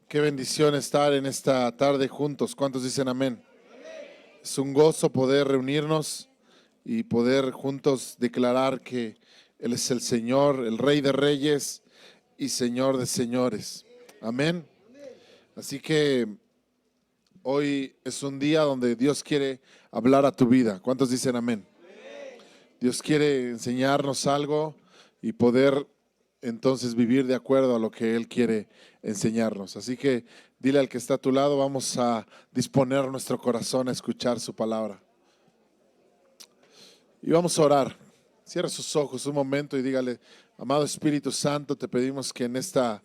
Qué bendición estar en esta tarde juntos. ¿Cuántos dicen amén? Es un gozo poder reunirnos y poder juntos declarar que Él es el Señor, el Rey de Reyes y Señor de Señores. Amén. Así que hoy es un día donde Dios quiere hablar a tu vida. ¿Cuántos dicen amén? Dios quiere enseñarnos algo y poder entonces vivir de acuerdo a lo que Él quiere enseñarnos. Así que dile al que está a tu lado, vamos a disponer nuestro corazón a escuchar su palabra. Y vamos a orar. Cierra sus ojos un momento y dígale: amado Espíritu Santo, te pedimos que en esta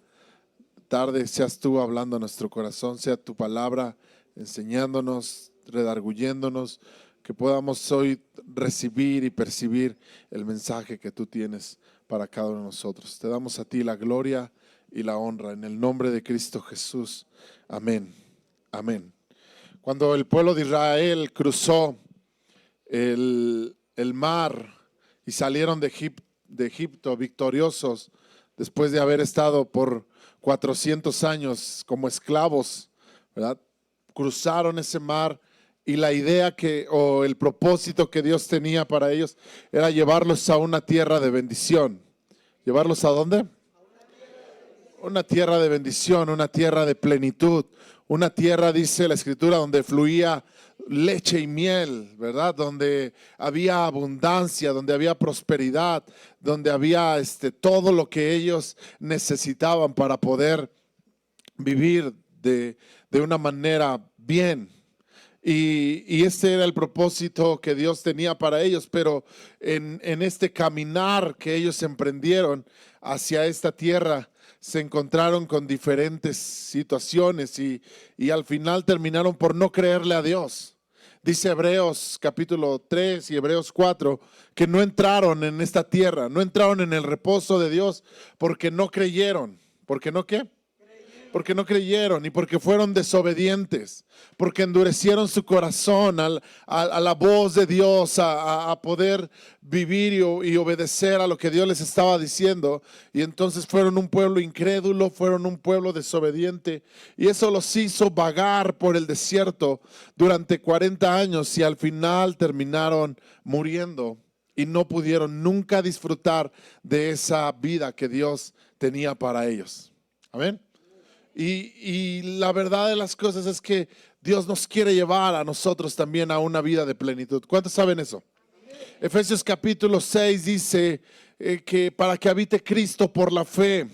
tarde seas tú hablando a nuestro corazón, sea tu palabra enseñándonos, redarguyéndonos, que podamos hoy recibir y percibir el mensaje que tú tienes para cada uno de nosotros. Te damos a ti la gloria y la honra en el nombre de Cristo Jesús. Amén. Amén. Cuando el pueblo de Israel cruzó el mar y salieron de Egipto victoriosos, después de haber estado por 400 años como esclavos, ¿verdad? Cruzaron ese mar y la idea o el propósito que Dios tenía para ellos era llevarlos a una tierra de bendición. ¿Llevarlos a dónde? Una tierra de bendición, una tierra de plenitud, una tierra, dice la Escritura, donde fluía leche y miel, ¿verdad? Donde había abundancia, donde había prosperidad, donde había todo lo que ellos necesitaban para poder vivir de una manera bien. Y ese era el propósito que Dios tenía para ellos, pero en este caminar que ellos emprendieron hacia esta tierra, se encontraron con diferentes situaciones y al final terminaron por no creerle a Dios. Dice Hebreos capítulo 3 y Hebreos 4 que no entraron en esta tierra, no entraron en el reposo de Dios porque no creyeron. ¿Por qué no qué? Porque no creyeron y porque fueron desobedientes, porque endurecieron su corazón a la voz de Dios, a poder vivir y obedecer a lo que Dios les estaba diciendo. Y entonces fueron un pueblo incrédulo, fueron un pueblo desobediente y eso los hizo vagar por el desierto durante 40 años y al final terminaron muriendo y no pudieron nunca disfrutar de esa vida que Dios tenía para ellos. Amén. Y la verdad de las cosas es que Dios nos quiere llevar a nosotros también a una vida de plenitud. ¿Cuántos saben eso? Efesios capítulo 6 dice que para que habite Cristo por la fe,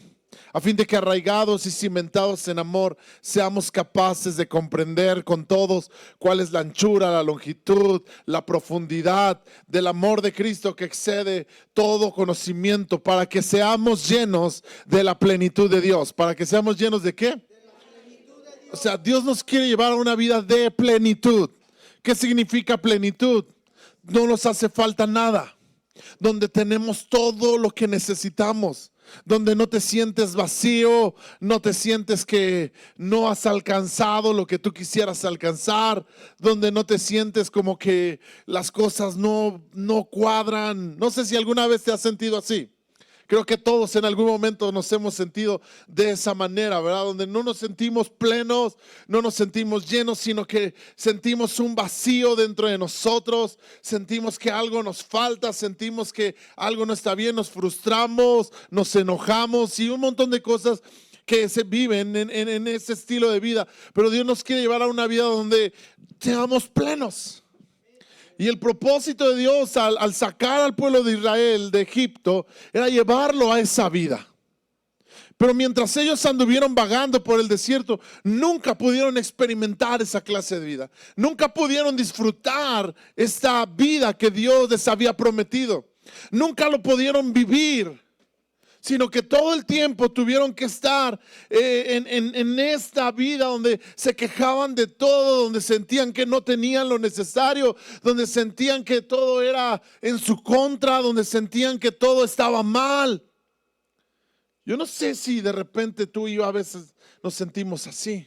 a fin de que arraigados y cimentados en amor seamos capaces de comprender con todos cuál es la anchura, la longitud, la profundidad del amor de Cristo que excede todo conocimiento, para que seamos llenos de la plenitud de Dios. ¿Para que seamos llenos de qué? O sea, Dios nos quiere llevar a una vida de plenitud. ¿Qué significa plenitud? No nos hace falta nada, donde tenemos todo lo que necesitamos, donde no te sientes vacío, no te sientes que no has alcanzado lo que tú quisieras alcanzar, donde no te sientes como que las cosas no cuadran. No sé si alguna vez te has sentido así. Creo que todos en algún momento nos hemos sentido de esa manera, ¿verdad? Donde no nos sentimos plenos, no nos sentimos llenos, sino que sentimos un vacío dentro de nosotros, sentimos que algo nos falta, sentimos que algo no está bien, nos frustramos, nos enojamos y un montón de cosas que se viven en ese estilo de vida. Pero Dios nos quiere llevar a una vida donde seamos plenos. Y el propósito de Dios al sacar al pueblo de Israel de Egipto era llevarlo a esa vida. Pero mientras ellos anduvieron vagando por el desierto, nunca pudieron experimentar esa clase de vida. Nunca pudieron disfrutar esta vida que Dios les había prometido. Nunca lo pudieron vivir, sino que todo el tiempo tuvieron que estar en esta vida donde se quejaban de todo, donde sentían que no tenían lo necesario, donde sentían que todo era en su contra, donde sentían que todo estaba mal. Yo no sé si de repente tú y yo a veces nos sentimos así.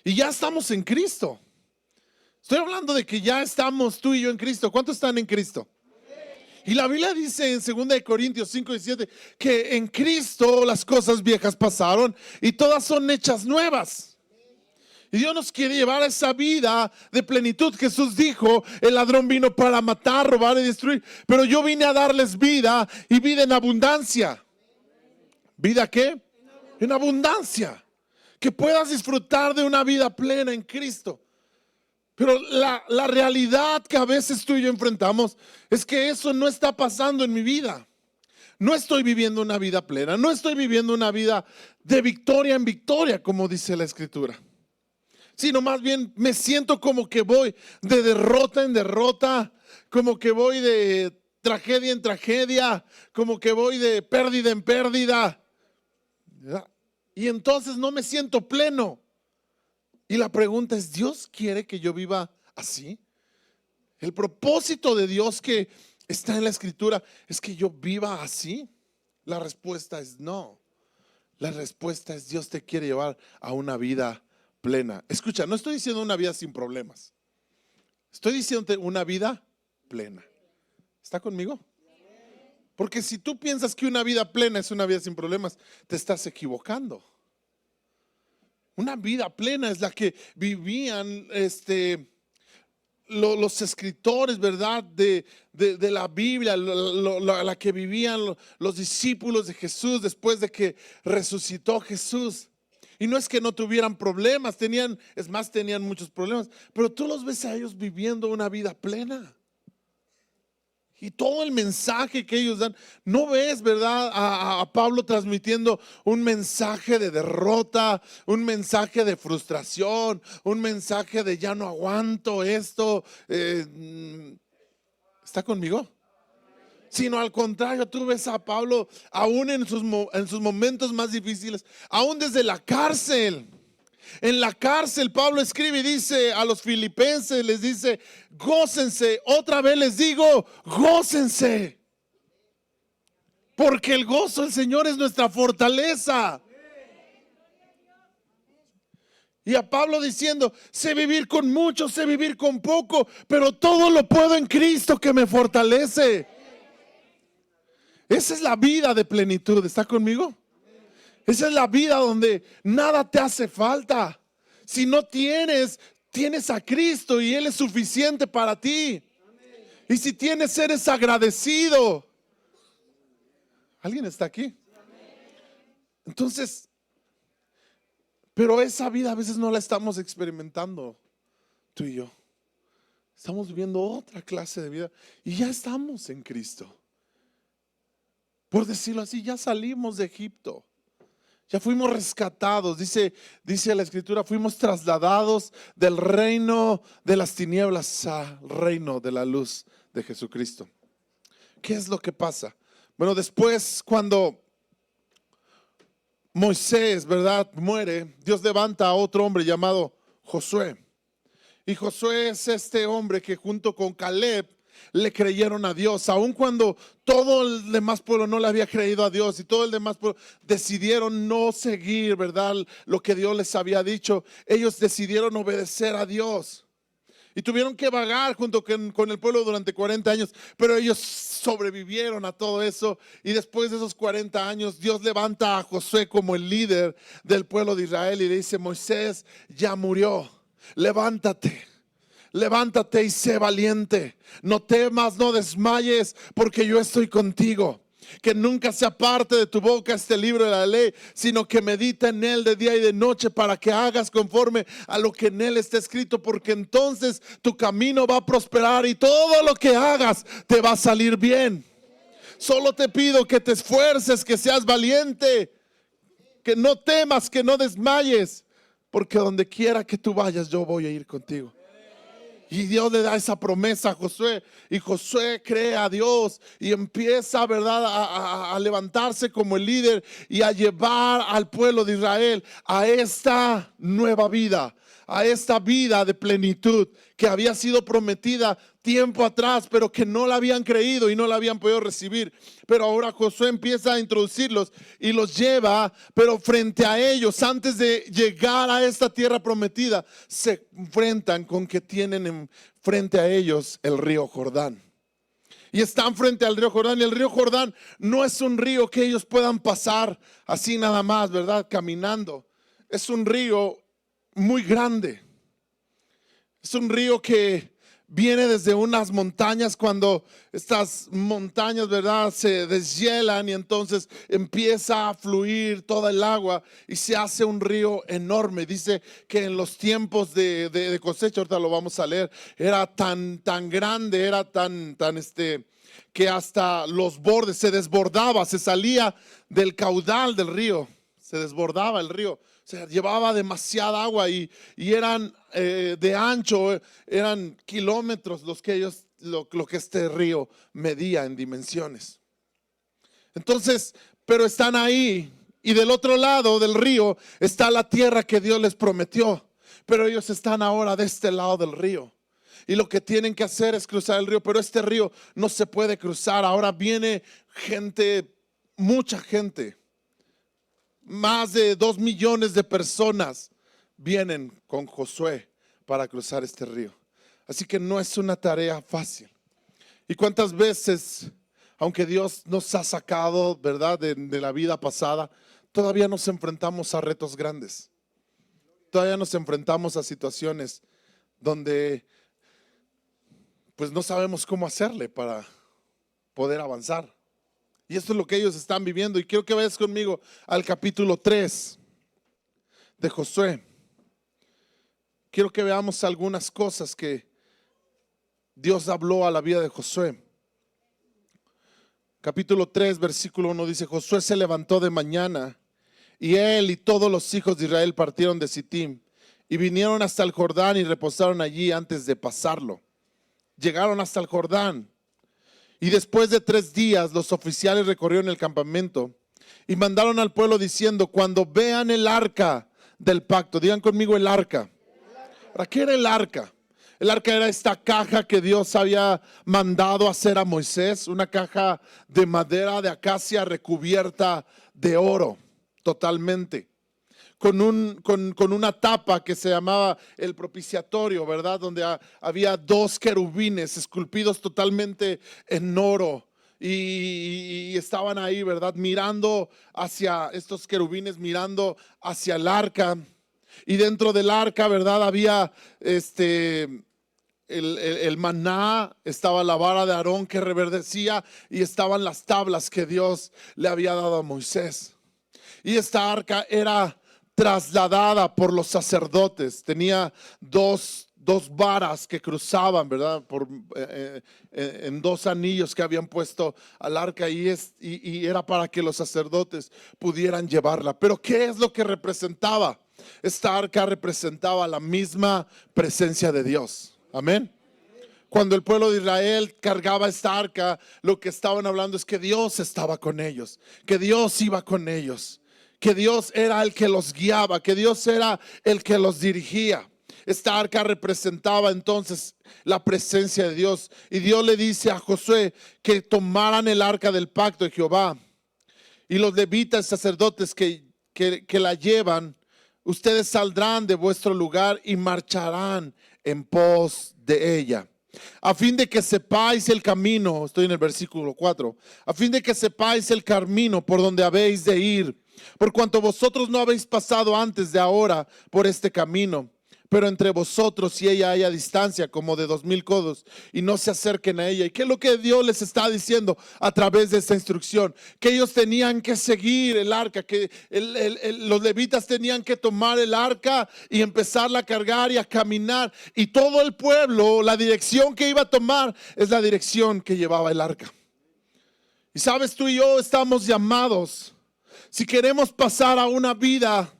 Y ya estamos en Cristo. Estoy hablando de que ya estamos tú y yo en Cristo. ¿Cuántos están en Cristo? Y la Biblia dice en 2 Corintios 5:17 que en Cristo las cosas viejas pasaron y todas son hechas nuevas. Y Dios nos quiere llevar a esa vida de plenitud. Jesús dijo: el ladrón vino para matar, robar y destruir, pero yo vine a darles vida y vida en abundancia. ¿Vida qué? En abundancia. Que puedas disfrutar de una vida plena en Cristo. Pero la realidad que a veces tú y yo enfrentamos es que eso no está pasando en mi vida. No estoy viviendo una vida plena, no estoy viviendo una vida de victoria en victoria, como dice la Escritura. Sino más bien me siento como que voy de derrota en derrota, como que voy de tragedia en tragedia, como que voy de pérdida en pérdida. ¿Verdad? Y entonces no me siento pleno. Y la pregunta es: ¿Dios quiere que yo viva así? El propósito de Dios que está en la Escritura es que yo viva así. La respuesta es no. La respuesta es: Dios te quiere llevar a una vida plena. Escucha, no estoy diciendo una vida sin problemas. Estoy diciendo una vida plena. ¿Está conmigo? Porque si tú piensas que una vida plena es una vida sin problemas, te estás equivocando. Una vida plena es la que vivían los escritores, ¿verdad? De la Biblia, la que vivían los discípulos de Jesús después de que resucitó Jesús. Y no es que no tuvieran problemas, tenían muchos problemas, pero tú los ves a ellos viviendo una vida plena. Y todo el mensaje que ellos dan, no ves, ¿verdad? A Pablo transmitiendo un mensaje de derrota, un mensaje de frustración, un mensaje de ya no aguanto esto. ¿Está conmigo? Sino al contrario, tú ves a Pablo aún en sus momentos más difíciles, aún desde la cárcel. En la cárcel Pablo escribe y dice a los filipenses, les dice: gócense. Otra vez les digo: gócense, porque el gozo del Señor es nuestra fortaleza. Y a Pablo diciendo: sé vivir con mucho, sé vivir con poco, pero todo lo puedo en Cristo que me fortalece. Esa es la vida de plenitud. ¿Está conmigo? Esa es la vida donde nada te hace falta. Si no tienes a Cristo y Él es suficiente para ti. Y si tienes, eres agradecido. ¿Alguien está aquí? Entonces, pero esa vida a veces no la estamos experimentando tú y yo. Estamos viviendo otra clase de vida y ya estamos en Cristo. Por decirlo así, ya salimos de Egipto. Ya fuimos rescatados, dice la Escritura, fuimos trasladados del reino de las tinieblas al reino de la luz de Jesucristo. ¿Qué es lo que pasa? Bueno, después cuando Moisés, ¿verdad?, muere, Dios levanta a otro hombre llamado Josué. Y Josué es este hombre que junto con Caleb le creyeron a Dios, aun cuando todo el demás pueblo no le había creído a Dios y todo el demás pueblo decidieron no seguir, ¿verdad?, lo que Dios les había dicho. Ellos decidieron obedecer a Dios y tuvieron que vagar junto con el pueblo durante 40 años, pero ellos sobrevivieron a todo eso. Y después de esos 40 años Dios levanta a Josué como el líder del pueblo de Israel y le dice: Moisés ya murió, levántate y sé valiente, no temas, no desmayes, porque yo estoy contigo. Que nunca se aparte de tu boca este libro de la ley, sino que medita en él de día y de noche, para que hagas conforme a lo que en él está escrito, porque entonces tu camino va a prosperar y todo lo que hagas te va a salir bien. Solo te pido que te esfuerces, que seas valiente, que no temas, que no desmayes, porque donde quiera que tú vayas yo voy a ir contigo. Y Dios le da esa promesa a Josué, y Josué cree a Dios y empieza, ¿verdad?, a levantarse como el líder y a llevar al pueblo de Israel a esta nueva vida, a esta vida de plenitud que había sido prometida tiempo atrás, pero que no la habían creído y no la habían podido recibir. Pero ahora Josué empieza a introducirlos y los lleva, pero frente a ellos, antes de llegar a esta tierra prometida, se enfrentan con que tienen frente a ellos el río Jordán. y están frente al río Jordán. Y el río Jordán no es un río que ellos puedan pasar así nada más, ¿verdad? Caminando. Es un río muy grande. Es un río que viene desde unas montañas, cuando estas montañas, ¿verdad?, se deshielan y entonces empieza a fluir toda el agua y se hace un río enorme. Dice que en los tiempos de cosecha, ahorita lo vamos a leer, era tan grande, era tan que hasta los bordes se desbordaba, se salía del caudal del río, se desbordaba el río. O sea, llevaba demasiada agua y eran de ancho, eran kilómetros lo que este río medía en dimensiones. Entonces, pero están ahí y del otro lado del río está la tierra que Dios les prometió, pero ellos están ahora de este lado del río. Y lo que tienen que hacer es cruzar el río, pero este río no se puede cruzar. Ahora viene gente, mucha gente. Más de 2 millones de personas vienen con Josué para cruzar este río. Así que no es una tarea fácil. Y cuántas veces, aunque Dios nos ha sacado, ¿verdad?, de la vida pasada, todavía nos enfrentamos a retos grandes. Todavía nos enfrentamos a situaciones donde pues no sabemos cómo hacerle para poder avanzar. Y esto es lo que ellos están viviendo. Y quiero que vayas conmigo al capítulo 3 de Josué. Quiero que veamos algunas cosas que Dios habló a la vida de Josué. Capítulo 3, versículo 1 dice: Josué se levantó de mañana y él y todos los hijos de Israel partieron de Sittim y vinieron hasta el Jordán y reposaron allí antes de pasarlo. Llegaron hasta el Jordán. Y después de 3 días los oficiales recorrieron el campamento y mandaron al pueblo diciendo: cuando vean el arca del pacto, digan conmigo el arca. ¿Para qué era el arca? El arca era esta caja que Dios había mandado hacer a Moisés, una caja de madera de acacia recubierta de oro totalmente, con una tapa que se llamaba el propiciatorio, ¿verdad? Donde había 2 querubines esculpidos totalmente en oro y estaban ahí, ¿verdad?, mirando hacia estos querubines, mirando hacia el arca. Y dentro del arca, ¿verdad?, había el maná, estaba la vara de Aarón que reverdecía y estaban las tablas que Dios le había dado a Moisés. Y esta arca era trasladada por los sacerdotes. Tenía dos varas que cruzaban, ¿verdad?, en 2 anillos que habían puesto al arca, y era para que los sacerdotes pudieran llevarla. Pero ¿qué es lo que representaba? Esta arca representaba la misma presencia de Dios. Amén. Cuando el pueblo de Israel cargaba esta arca, lo que estaban hablando es que Dios estaba con ellos, que Dios iba con ellos, que Dios era el que los guiaba, que Dios era el que los dirigía. Esta arca representaba entonces la presencia de Dios. Y Dios le dice a Josué que tomaran el arca del pacto de Jehová. Y los levitas sacerdotes que la llevan, ustedes saldrán de vuestro lugar y marcharán en pos de ella, a fin de que sepáis el camino. Estoy en el versículo 4. A fin de que sepáis el camino por donde habéis de ir, por cuanto vosotros no habéis pasado antes de ahora por este camino. Pero entre vosotros y ella haya distancia como de 2000 codos y no se acerquen a ella. ¿Y qué es lo que Dios les está diciendo a través de esta instrucción? Que ellos tenían que seguir el arca, que los levitas tenían que tomar el arca y empezarla a cargar y a caminar. Y todo el pueblo, la dirección que iba a tomar es la dirección que llevaba el arca. Y sabes, tú y yo estamos llamados, si queremos pasar a una vida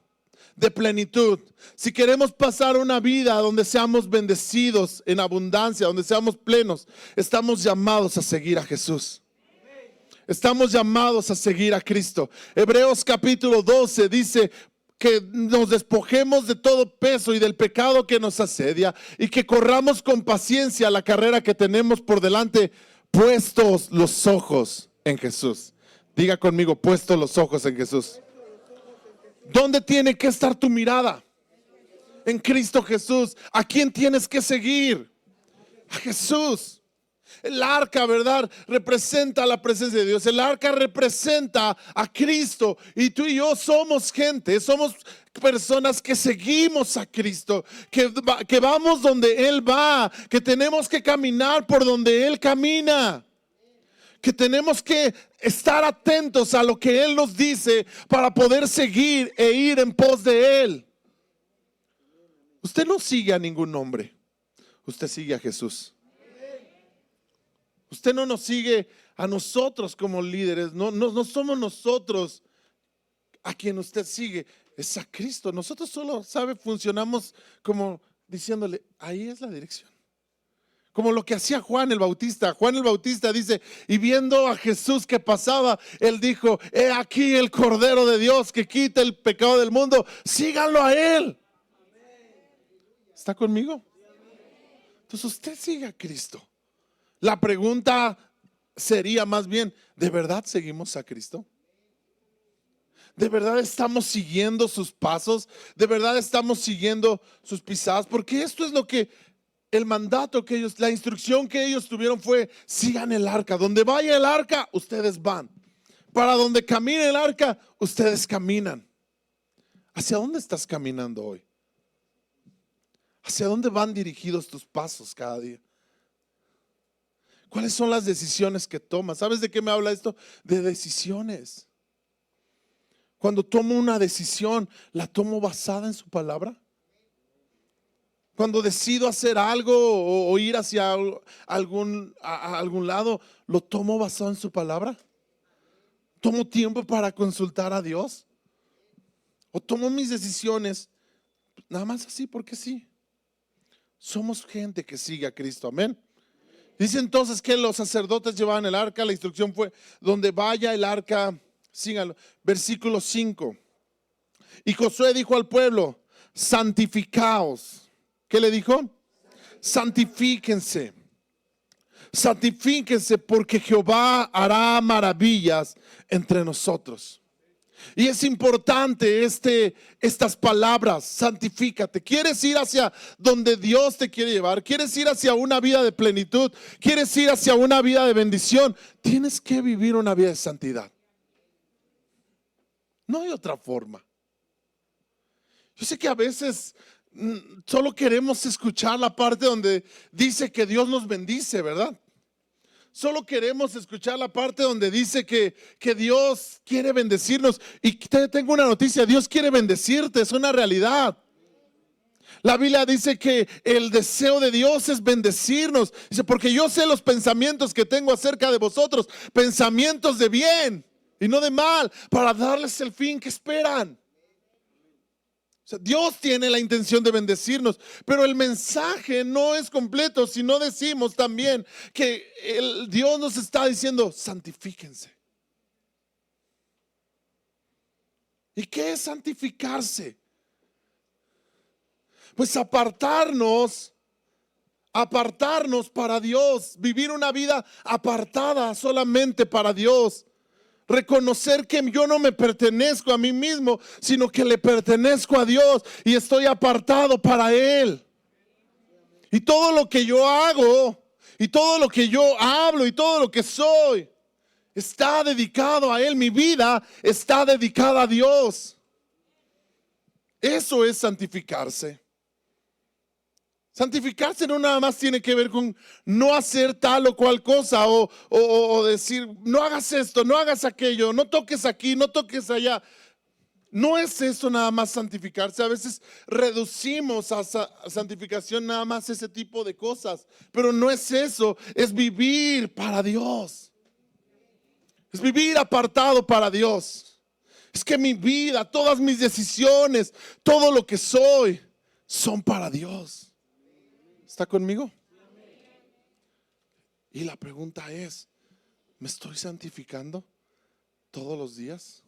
de plenitud, si queremos pasar una vida donde seamos bendecidos en abundancia, donde seamos plenos, estamos llamados a seguir a Jesús. Estamos llamados a seguir a Cristo. Hebreos capítulo 12 dice que nos despojemos de todo peso y del pecado que nos asedia y que corramos con paciencia la carrera que tenemos por delante, puestos los ojos en Jesús. Diga conmigo: puestos los ojos en Jesús. ¿Dónde tiene que estar tu mirada? En Cristo Jesús. ¿A quién tienes que seguir? A Jesús. El arca, ¿verdad?, representa la presencia de Dios. El arca representa a Cristo. Y tú y yo somos gente, somos personas que seguimos a Cristo, que vamos donde Él va, que tenemos que caminar por donde Él camina, que tenemos que estar atentos a lo que Él nos dice para poder seguir e ir en pos de Él. Usted no sigue a ningún hombre, usted sigue a Jesús. Usted no nos sigue a nosotros como líderes, no somos nosotros a quien usted sigue, es a Cristo. Nosotros solo, funcionamos como diciéndole, ahí es la dirección. Como lo que hacía Juan el Bautista. Juan el Bautista dice, y viendo a Jesús que pasaba, él dijo, he aquí el Cordero de Dios que quita el pecado del mundo, síganlo a Él. ¿Está conmigo? Entonces usted sigue a Cristo. La pregunta sería más bien, ¿de verdad seguimos a Cristo? ¿De verdad estamos siguiendo sus pasos? ¿De verdad estamos siguiendo sus pisadas? Porque esto es lo que el mandato que ellos, la instrucción que ellos tuvieron fue, sigan el arca. Donde vaya el arca, ustedes van. Para donde camine el arca, ustedes caminan. ¿Hacia dónde estás caminando hoy? ¿Hacia dónde van dirigidos tus pasos cada día? ¿Cuáles son las decisiones que tomas? ¿Sabes de qué me habla esto? De decisiones. Cuando tomo una decisión, ¿la tomo basada en su palabra? Cuando decido hacer algo o ir hacia algún lado, ¿lo tomo basado en su palabra? ¿Tomo tiempo para consultar a Dios? ¿O tomo mis decisiones nada más así porque sí? Somos gente que sigue a Cristo, amén. Dice entonces que los sacerdotes llevaban el arca. La instrucción fue, donde vaya el arca, síganlo. Versículo 5. Y Josué dijo al pueblo, santificaos. ¿Qué le dijo? Santifíquense. Santifíquense porque Jehová hará maravillas entre nosotros. Y es importante estas palabras, santifícate. ¿Quieres ir hacia donde Dios te quiere llevar? ¿Quieres ir hacia una vida de plenitud? ¿Quieres ir hacia una vida de bendición? Tienes que vivir una vida de santidad. No hay otra forma. Yo sé que a veces solo queremos escuchar la parte donde dice que Dios nos bendice, ¿verdad? Solo queremos escuchar la parte donde dice que Dios quiere bendecirnos. Y te tengo una noticia, Dios quiere bendecirte, es una realidad. La Biblia dice que el deseo de Dios es bendecirnos. Dice, porque yo sé los pensamientos que tengo acerca de vosotros, pensamientos de bien y no de mal, para darles el fin que esperan. Dios tiene la intención de bendecirnos, pero el mensaje no es completo si no decimos también que Dios nos está diciendo, santifíquense. ¿Y qué es santificarse? Pues apartarnos para Dios, vivir una vida apartada solamente para Dios. Reconocer que yo no me pertenezco a mí mismo, sino que le pertenezco a Dios y estoy apartado para Él. Y todo lo que yo hago, y todo lo que yo hablo, y todo lo que soy, está dedicado a Él. Mi vida está dedicada a Dios. Eso es santificarse. Santificarse no nada más tiene que ver con no hacer tal o cual cosa o decir, no hagas esto, no hagas aquello, no toques aquí, no toques allá. No es eso nada más santificarse. A veces reducimos a santificación nada más ese tipo de cosas, pero no es eso, es vivir para Dios. Es vivir apartado para Dios. Es que mi vida, todas mis decisiones, todo lo que soy, son para Dios. ¿Está conmigo? Y la pregunta es, ¿me estoy santificando todos los días?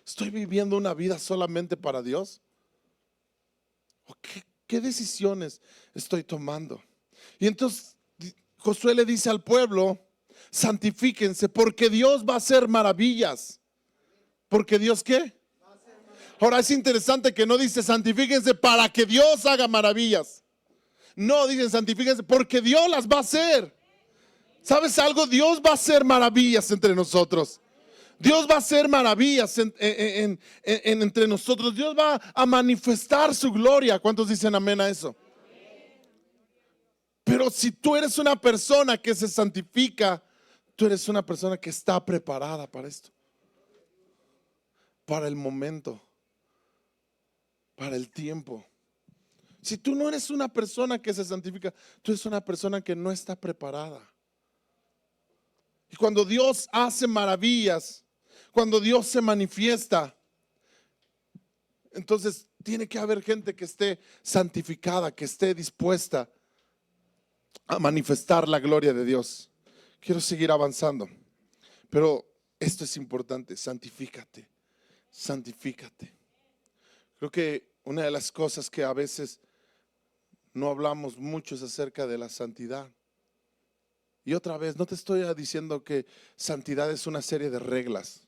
¿Estoy viviendo una vida solamente para Dios? ¿O qué decisiones estoy tomando? Y entonces Josué le dice al pueblo, santifíquense porque Dios va a hacer maravillas. ¿Porque Dios qué? Ahora es interesante que no dice santifíquense para que Dios haga maravillas. No, dicen santifíquense porque Dios las va a hacer. ¿Sabes algo? Dios va a hacer maravillas entre nosotros. Dios va a hacer maravillas entre nosotros. Dios va a manifestar su gloria. ¿Cuántos dicen amén a eso? Pero si tú eres una persona que se santifica, tú eres una persona que está preparada para esto, para el momento, para el tiempo. Si tú no eres una persona que se santifica, tú eres una persona que no está preparada. Y cuando Dios hace maravillas, cuando Dios se manifiesta, entonces tiene que haber gente que esté santificada, que esté dispuesta a manifestar la gloria de Dios. Quiero seguir avanzando, pero esto es importante: santifícate, santifícate. Creo que una de las cosas que a veces no hablamos mucho es acerca de la santidad. Y otra vez, no te estoy diciendo que santidad es una serie de reglas.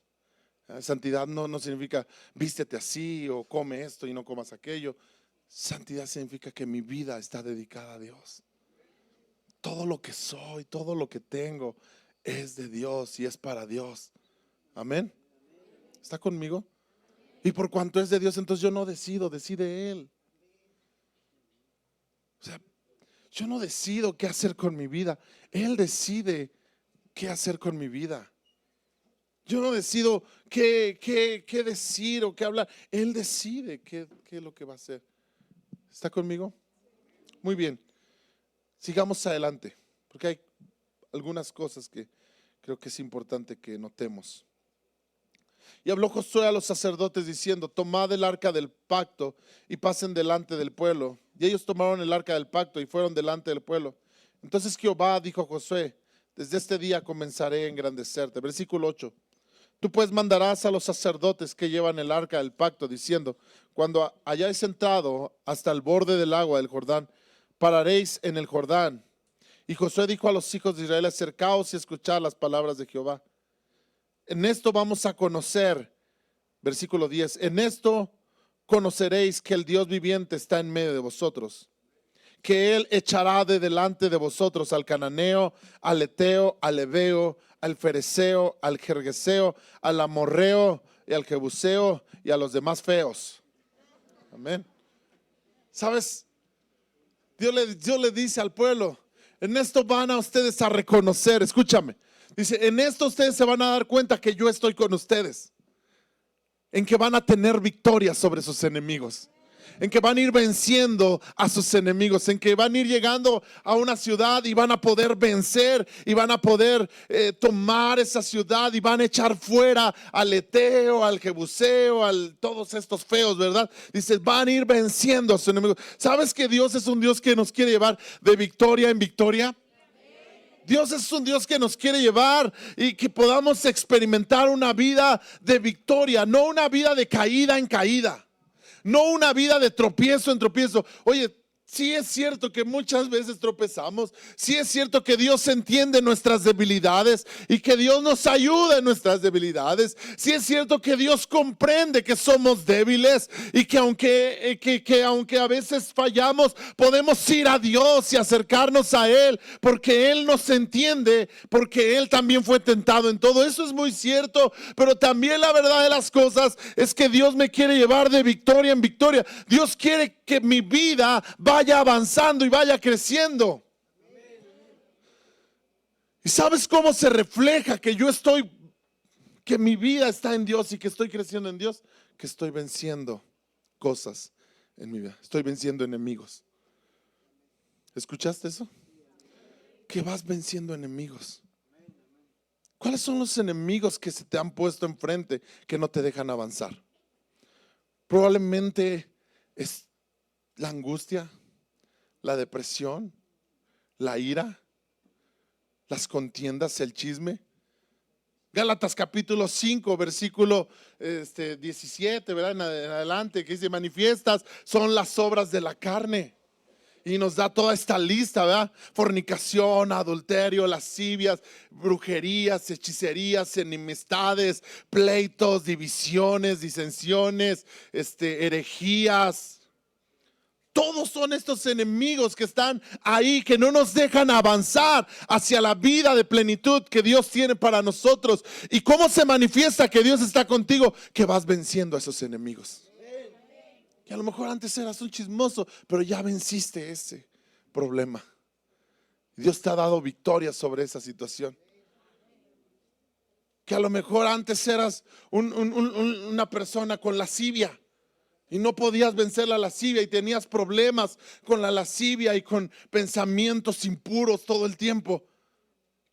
Santidad no significa vístete así o come esto y no comas aquello. Santidad significa que mi vida está dedicada a Dios. Todo lo que soy, todo lo que tengo es de Dios y es para Dios. Amén. ¿Está conmigo? Y por cuanto es de Dios, entonces yo no decido, decide Él. O sea, yo no decido qué hacer con mi vida. Él decide qué hacer con mi vida. Yo no decido qué decir o qué hablar. Él decide qué es lo que va a hacer. ¿Está conmigo? Muy bien. Sigamos adelante, porque hay algunas cosas que creo que es importante que notemos. Y habló Josué a los sacerdotes diciendo: tomad el arca del pacto y pasen delante del pueblo. Y ellos tomaron el arca del pacto y fueron delante del pueblo. Entonces Jehová dijo a Josué: desde este día comenzaré a engrandecerte. Versículo 8. Tú pues mandarás a los sacerdotes que llevan el arca del pacto diciendo: cuando hayáis entrado hasta el borde del agua del Jordán, pararéis en el Jordán. Y Josué dijo a los hijos de Israel: acercaos y escuchad las palabras de Jehová. En esto vamos a conocer, versículo 10, en esto conoceréis que el Dios viviente está en medio de vosotros, que Él echará de delante de vosotros al cananeo, al eteo, al heveo, al fereceo, al jerjeseo, al amorreo y al jebuseo y a los demás feos. Amén. ¿Sabes? Dios le dice al pueblo: en esto van a ustedes a reconocer, escúchame. Dice: en esto ustedes se van a dar cuenta que yo estoy con ustedes. En que van a tener victoria sobre sus enemigos. En que van a ir venciendo a sus enemigos, en que van a ir llegando a una ciudad y van a poder vencer y van a poder tomar esa ciudad y van a echar fuera al eteo, al jebuseo, todos estos feos, ¿verdad? Dice, van a ir venciendo a sus enemigos. ¿Sabes que Dios es un Dios que nos quiere llevar de victoria en victoria? Dios es un Dios que nos quiere llevar y que podamos experimentar una vida de victoria, no una vida de caída en caída. No una vida de tropiezo en tropiezo. Oye, sí es cierto que muchas veces tropezamos. Sí es cierto que Dios entiende nuestras debilidades y que Dios nos ayuda en nuestras debilidades. Sí es cierto que Dios comprende que somos débiles y que aunque a veces fallamos, podemos ir a Dios y acercarnos a Él porque Él nos entiende, porque Él también fue tentado en todo. Eso es muy cierto, pero también la verdad de las cosas es que Dios me quiere llevar de victoria en victoria. Dios quiere que mi vida vaya avanzando y vaya creciendo. ¿Y sabes cómo se refleja que que mi vida está en Dios y que estoy creciendo en Dios? Que estoy venciendo cosas en mi vida. Estoy venciendo enemigos. ¿Escuchaste eso? Que vas venciendo enemigos. ¿Cuáles son los enemigos que se te han puesto enfrente que no te dejan avanzar? Probablemente es la angustia, la depresión, la ira, las contiendas, el chisme. Gálatas capítulo 5, versículo 17, ¿verdad? En adelante, que dice: manifiestas son las obras de la carne. Y nos da toda esta lista, ¿verdad? Fornicación, adulterio, lascivias, brujerías, hechicerías, enemistades, pleitos, divisiones, disensiones, herejías. Todos son estos enemigos que están ahí, que no nos dejan avanzar hacia la vida de plenitud que Dios tiene para nosotros. ¿Y cómo se manifiesta que Dios está contigo? Que vas venciendo a esos enemigos. Que a lo mejor antes eras un chismoso, pero ya venciste ese problema. Dios te ha dado victoria sobre esa situación. Que a lo mejor antes eras una persona con lascivia y no podías vencer la lascivia y tenías problemas con la lascivia y con pensamientos impuros todo el tiempo.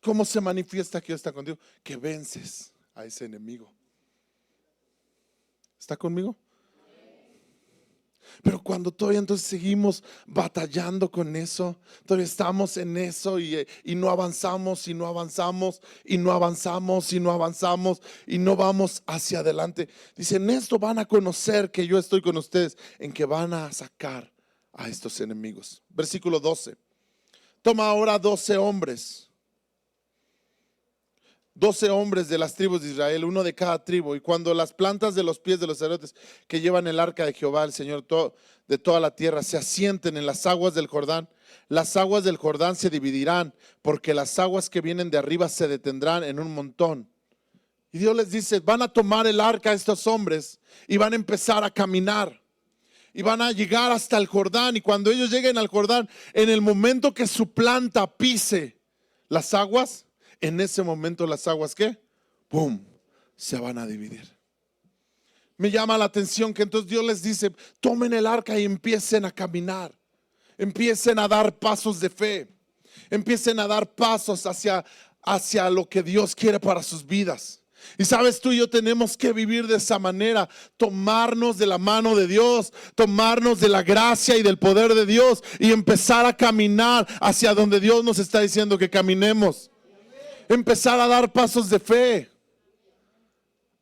¿Cómo se manifiesta que Dios está contigo? Que vences a ese enemigo. ¿Está conmigo? Pero cuando todavía entonces seguimos batallando con eso, todavía estamos en eso y no avanzamos y no avanzamos y no avanzamos y no avanzamos y no vamos hacia adelante. Dicen, esto van a conocer que yo estoy con ustedes, en que van a sacar a estos enemigos. Versículo 12. Toma ahora 12 hombres de las tribus de Israel, uno de cada tribu, y cuando las plantas de los pies de los sacerdotes que llevan el arca de Jehová, el Señor de toda la tierra, se asienten en las aguas del Jordán, las aguas del Jordán se dividirán, porque las aguas que vienen de arriba se detendrán en un montón. Y Dios les dice, van a tomar el arca estos hombres y van a empezar a caminar. Y van a llegar hasta el Jordán, y cuando ellos lleguen al Jordán, en el momento que su planta pise las aguas, en ese momento las aguas, ¿qué? ¡Pum! Se van a dividir. Me llama la atención que entonces Dios les dice, tomen el arca y empiecen a caminar. Empiecen a dar pasos de fe. Empiecen a dar pasos hacia lo que Dios quiere para sus vidas. Y sabes, tú y yo tenemos que vivir de esa manera, tomarnos de la mano de Dios, tomarnos de la gracia y del poder de Dios y empezar a caminar hacia donde Dios nos está diciendo que caminemos. Empezar a dar pasos de fe.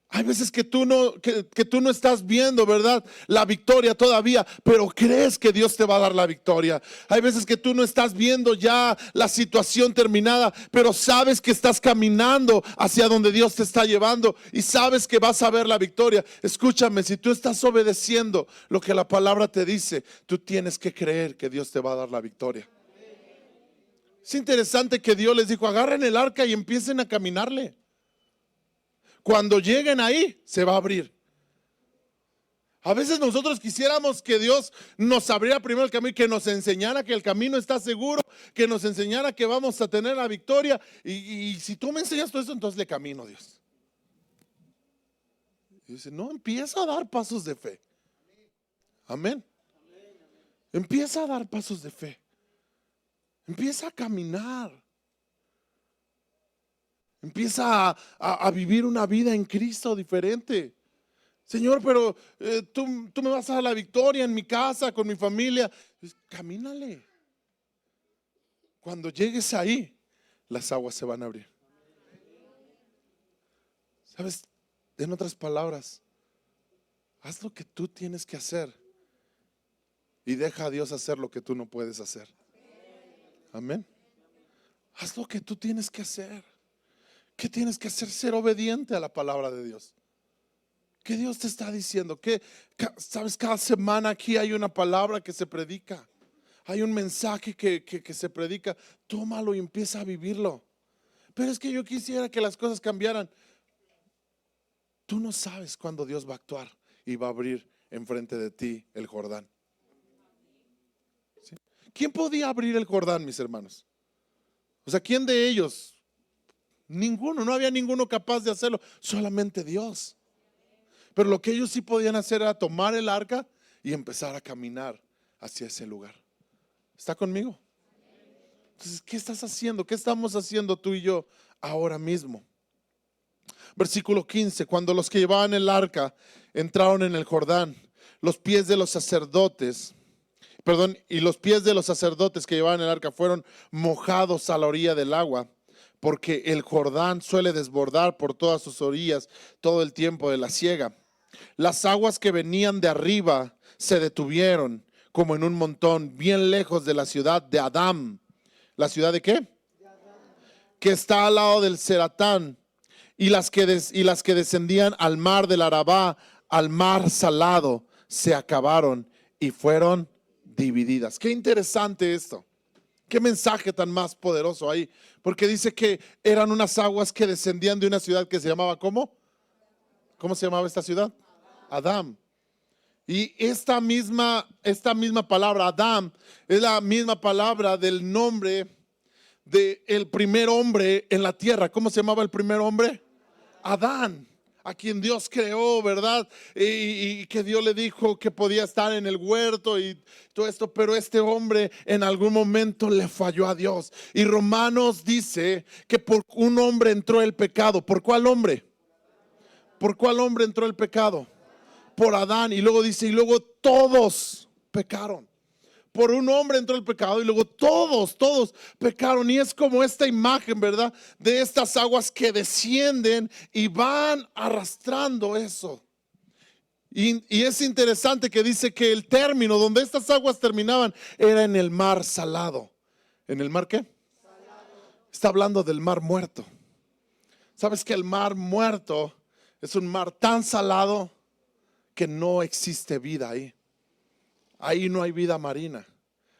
Hay veces que tú no estás viendo, ¿verdad?, la victoria todavía, pero crees que Dios te va a dar la victoria. Hay veces que tú no estás viendo ya la situación terminada, pero sabes que estás caminando hacia donde Dios te está llevando y sabes que vas a ver la victoria. Escúchame, si tú estás obedeciendo lo que la palabra te dice, tú tienes que creer que Dios te va a dar la victoria. Es interesante que Dios les dijo, agarren el arca y empiecen a caminarle. Cuando lleguen ahí, se va a abrir. A veces nosotros quisiéramos que Dios nos abriera primero el camino, que nos enseñara que el camino está seguro, que nos enseñara que vamos a tener la victoria. Y si tú me enseñas todo eso, entonces le camino, Dios. Y dice, no, empieza a dar pasos de fe. Amén. Empieza a dar pasos de fe. Empieza a caminar. Empieza a vivir una vida en Cristo diferente. Señor, pero tú me vas a dar la victoria en mi casa, con mi familia. Pues, camínale. Cuando llegues ahí, las aguas se van a abrir. ¿Sabes? En otras palabras, haz lo que tú tienes que hacer y deja a Dios hacer lo que tú no puedes hacer. Amén. Haz lo que tú tienes que hacer. ¿Qué tienes que hacer? Ser obediente a la palabra de Dios. ¿Qué Dios te está diciendo? Que, sabes, cada semana aquí hay una palabra que se predica. Hay un mensaje que se predica. Tómalo y empieza a vivirlo. Pero es que yo quisiera que las cosas cambiaran. Tú no sabes cuándo Dios va a actuar y va a abrir enfrente de ti el Jordán. ¿Sí? ¿Quién podía abrir el Jordán, mis hermanos? O sea, ¿quién de ellos? Ninguno, no había ninguno capaz de hacerlo, solamente Dios. Pero lo que ellos sí podían hacer era tomar el arca y empezar a caminar hacia ese lugar. ¿Está conmigo? Entonces, ¿qué estás haciendo? ¿Qué estamos haciendo tú y yo ahora mismo? Versículo 15, cuando los que llevaban el arca entraron en el Jordán, los pies de los sacerdotes que llevaban el arca fueron mojados a la orilla del agua, porque el Jordán suele desbordar por todas sus orillas todo el tiempo de la siega. Las aguas que venían de arriba se detuvieron como en un montón, bien lejos de la ciudad de Adám. ¿La ciudad de qué? Que está al lado del Ceratán. Y las que descendían al mar del Arabá, al mar salado, se acabaron y fueron divididas. Qué interesante esto. Qué mensaje tan más poderoso ahí. Porque dice que eran unas aguas que descendían de una ciudad que se llamaba ¿cómo? ¿Cómo se llamaba esta ciudad? Adán. Y esta misma palabra, Adán, es la misma palabra del nombre del primer hombre en la tierra. ¿Cómo se llamaba el primer hombre? Adán, a quien Dios creó, ¿verdad? Y que Dios le dijo que podía estar en el huerto y todo esto, pero este hombre en algún momento le falló a Dios. Y Romanos dice que por un hombre entró el pecado. ¿Por cuál hombre? ¿Por cuál hombre entró el pecado? Por Adán. Y luego dice, y luego todos pecaron. Por un hombre entró el pecado y luego todos pecaron. Y es como esta imagen, ¿verdad? De estas aguas que descienden y van arrastrando eso. Y es interesante que dice que el término donde estas aguas terminaban era en el mar salado. ¿En el mar qué? Salado. Está hablando del mar muerto. ¿Sabes que el mar muerto es un mar tan salado que no existe vida ahí? Ahí no hay vida marina,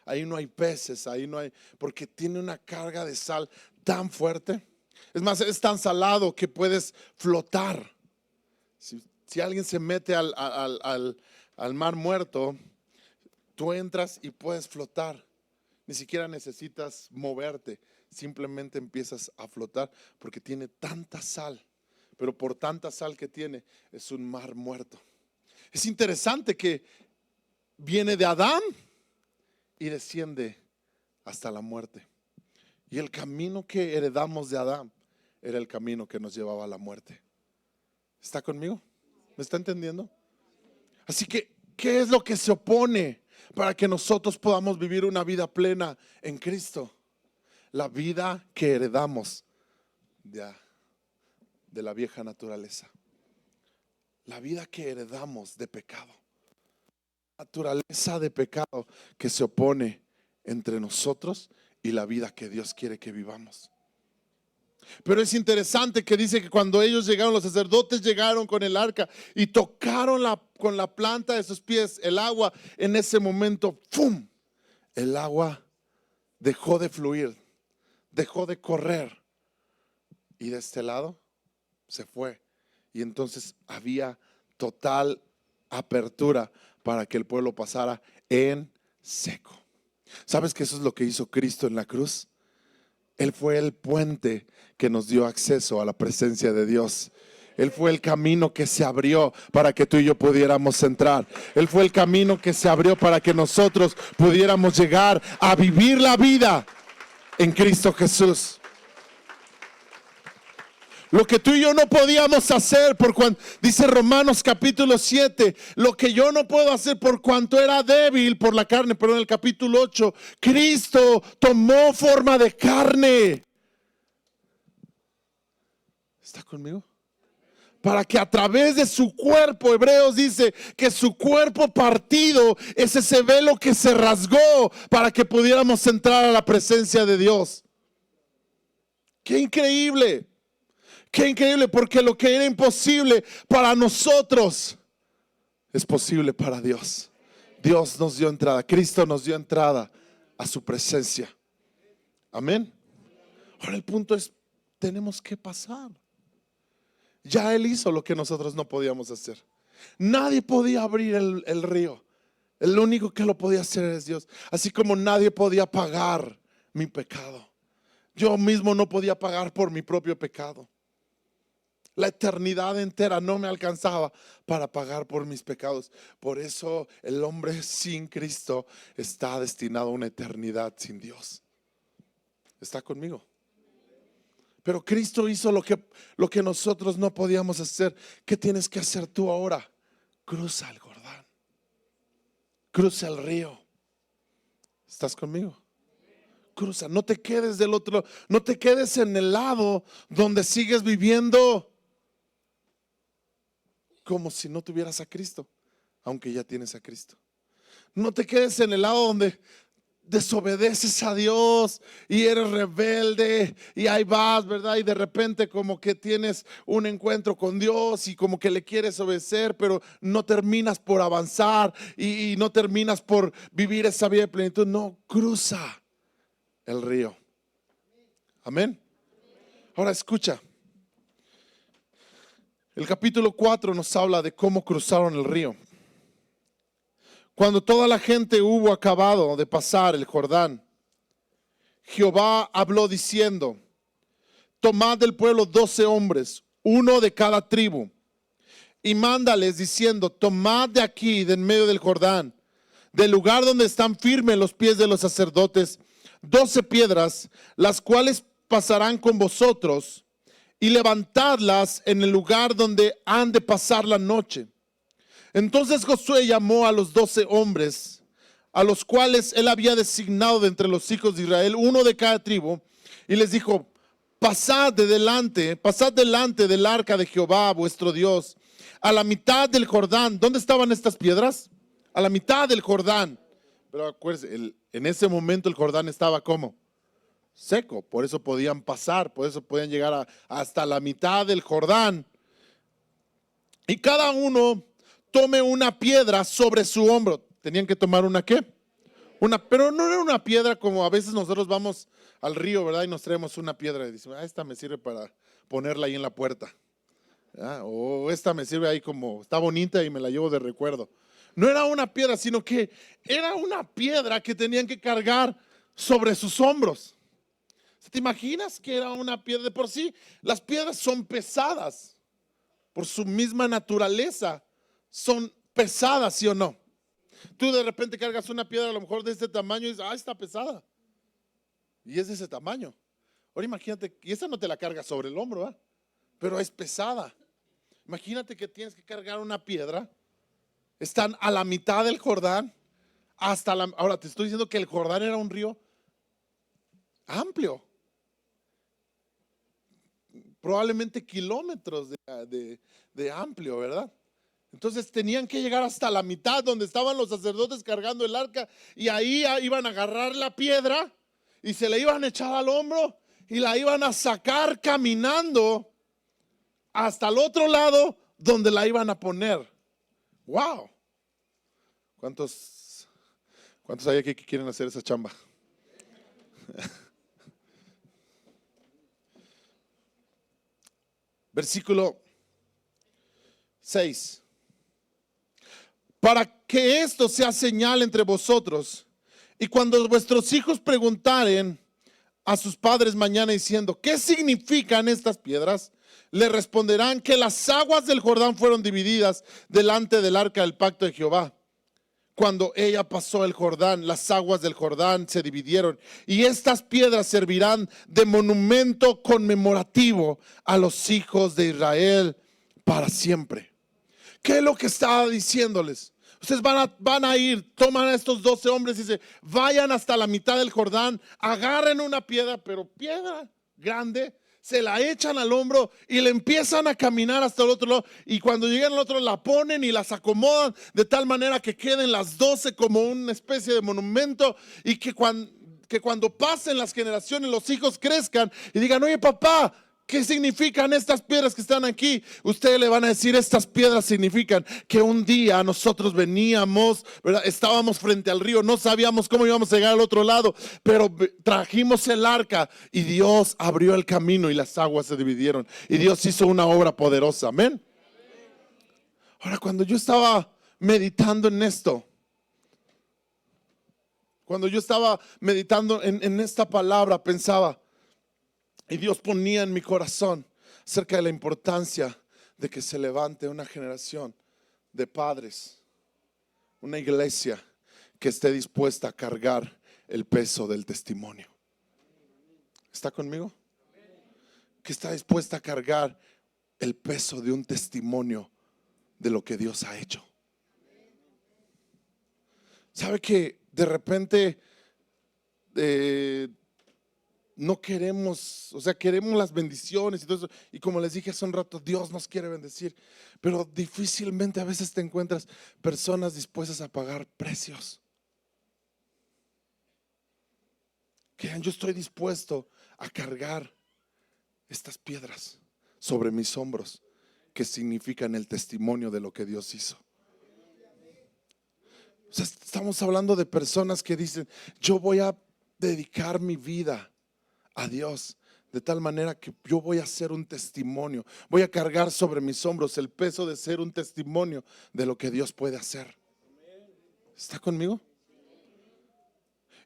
ahí no hay peces, ahí no hay, porque tiene una carga de sal tan fuerte. Es más, es tan salado que puedes flotar. Si alguien se mete al mar muerto, tú entras y puedes flotar. Ni siquiera necesitas moverte, simplemente empiezas a flotar porque tiene tanta sal. Pero por tanta sal que tiene, es un mar muerto. Es interesante que viene de Adán y desciende hasta la muerte. Y el camino que heredamos de Adán era el camino que nos llevaba a la muerte. ¿Está conmigo? ¿Me está entendiendo? Así que, ¿qué es lo que se opone para que nosotros podamos vivir una vida plena en Cristo? La vida que heredamos de la vieja naturaleza. La vida que heredamos de pecado. Naturaleza de pecado que se opone entre nosotros y la vida que Dios quiere que vivamos. Pero es interesante que dice que cuando ellos llegaron, los sacerdotes llegaron con el arca y tocaron con la planta de sus pies el agua. En ese momento, ¡pum!, el agua dejó de fluir, dejó de correr, y de este lado se fue. Y entonces había total apertura para que el pueblo pasara en seco. ¿Sabes que eso es lo que hizo Cristo en la cruz? Él fue el puente que nos dio acceso a la presencia de Dios. Él fue el camino que se abrió para que tú y yo pudiéramos entrar. Él fue el camino que se abrió para que nosotros pudiéramos llegar a vivir la vida en Cristo Jesús. Lo que tú y yo no podíamos hacer por cuanto, dice Romanos capítulo 7, lo que yo no puedo hacer por cuanto era débil por la carne, pero en el capítulo 8, Cristo tomó forma de carne. ¿Está conmigo? Para que a través de su cuerpo, Hebreos dice que su cuerpo partido es ese velo que se rasgó para que pudiéramos entrar a la presencia de Dios. ¡Qué increíble! Qué increíble, porque lo que era imposible para nosotros es posible para Dios. Dios nos dio entrada, Cristo nos dio entrada a su presencia. Amén. Ahora el punto es, tenemos que pasar. Ya Él hizo lo que nosotros no podíamos hacer. Nadie podía abrir el río. El único que lo podía hacer es Dios. Así como nadie podía pagar mi pecado. Yo mismo no podía pagar por mi propio pecado. La eternidad entera no me alcanzaba para pagar por mis pecados. Por eso el hombre sin Cristo está destinado a una eternidad sin Dios. ¿Está conmigo? Pero Cristo hizo lo que nosotros no podíamos hacer. ¿Qué tienes que hacer tú ahora? Cruza el Jordán. Cruza el río. ¿Estás conmigo? Cruza, no te quedes del otro lado. No te quedes en el lado donde sigues viviendo como si no tuvieras a Cristo, aunque ya tienes a Cristo. No te quedes en el lado donde desobedeces a Dios y eres rebelde y ahí vas, ¿verdad? Y de repente como que tienes un encuentro con Dios y como que le quieres obedecer, pero no terminas por avanzar y no terminas por vivir esa vida de plenitud. No, cruza el río. Amén. Ahora escucha. El capítulo 4 nos habla de cómo cruzaron el río. Cuando toda la gente hubo acabado de pasar el Jordán, Jehová habló diciendo: tomad del pueblo 12 hombres, uno de cada tribu, y mándales diciendo: tomad de aquí, de en medio del Jordán, del lugar donde están firmes los pies de los sacerdotes, 12 piedras, las cuales pasarán con vosotros, y levantadlas en el lugar donde han de pasar la noche. Entonces Josué llamó a los 12 hombres, a los cuales él había designado de entre los hijos de Israel, uno de cada tribu, y les dijo: pasad delante del arca de Jehová vuestro Dios, a la mitad del Jordán. ¿Dónde estaban estas piedras? A la mitad del Jordán. Pero acuérdense, en ese momento el Jordán estaba ¿cómo? Seco, por eso podían pasar, por eso podían llegar hasta la mitad del Jordán. Y cada uno tome una piedra sobre su hombro. Tenían que tomar una ¿qué? Pero no era una piedra como a veces nosotros vamos al río, ¿verdad? Y nos traemos una piedra y decimos: esta me sirve para ponerla ahí en la puerta. ¿verdad? O esta me sirve ahí como, está bonita y me la llevo de recuerdo. No era una piedra, sino que era una piedra que tenían que cargar sobre sus hombros. ¿Te imaginas que era una piedra? De por sí, las piedras son pesadas. Por su misma naturaleza, son pesadas, ¿sí o no? Tú de repente cargas una piedra a lo mejor de este tamaño y dices: está pesada. Y es de ese tamaño. Ahora imagínate, y esa no te la cargas sobre el hombro, ¿eh? Pero es pesada. Imagínate que tienes que cargar una piedra. Están a la mitad del Jordán. Ahora te estoy diciendo que el Jordán era un río amplio. Probablemente kilómetros de amplio, ¿verdad? Entonces tenían que llegar hasta la mitad donde estaban los sacerdotes cargando el arca, y ahí iban a agarrar la piedra y se la iban a echar al hombro y la iban a sacar caminando hasta el otro lado donde la iban a poner. ¡Wow! ¿Cuántos hay aquí que quieren hacer esa chamba? Versículo 6. Para que esto sea señal entre vosotros, y cuando vuestros hijos preguntaren a sus padres mañana diciendo: ¿qué significan estas piedras?, le responderán que las aguas del Jordán fueron divididas delante del arca del pacto de Jehová. Cuando ella pasó el Jordán, las aguas del Jordán se dividieron, y estas piedras servirán de monumento conmemorativo a los hijos de Israel para siempre. ¿Qué es lo que estaba diciéndoles? Ustedes van a ir, toman a estos 12 hombres y dicen: vayan hasta la mitad del Jordán, agarren una piedra, pero piedra grande, se la echan al hombro y le empiezan a caminar hasta el otro lado. Y cuando llegan al otro, la ponen y las acomodan de tal manera que queden las 12 como una especie de monumento, y que cuando pasen las generaciones, los hijos crezcan y digan: oye papá, ¿qué significan estas piedras que están aquí? Ustedes le van a decir: estas piedras significan que un día nosotros veníamos, ¿verdad? Estábamos frente al río, no sabíamos cómo íbamos a llegar al otro lado, pero trajimos el arca y Dios abrió el camino y las aguas se dividieron y Dios hizo una obra poderosa. Amén. Ahora, cuando yo estaba meditando en esto, cuando yo estaba meditando en esta palabra, pensaba, y Dios ponía en mi corazón acerca de la importancia de que se levante una generación de padres, una iglesia que esté dispuesta a cargar el peso del testimonio. ¿Está conmigo? Que está dispuesta a cargar el peso de un testimonio de lo que Dios ha hecho. ¿Sabe que de repente no queremos, o sea, queremos las bendiciones y todo eso? Y como les dije hace un rato, Dios nos quiere bendecir, pero difícilmente a veces te encuentras personas dispuestas a pagar precios. Que digan, yo estoy dispuesto a cargar estas piedras sobre mis hombros, que significan el testimonio de lo que Dios hizo. O sea, estamos hablando de personas que dicen, yo voy a dedicar mi vida a Dios, de tal manera que yo voy a ser un testimonio, voy a cargar sobre mis hombros el peso de ser un testimonio de lo que Dios puede hacer. ¿Está conmigo?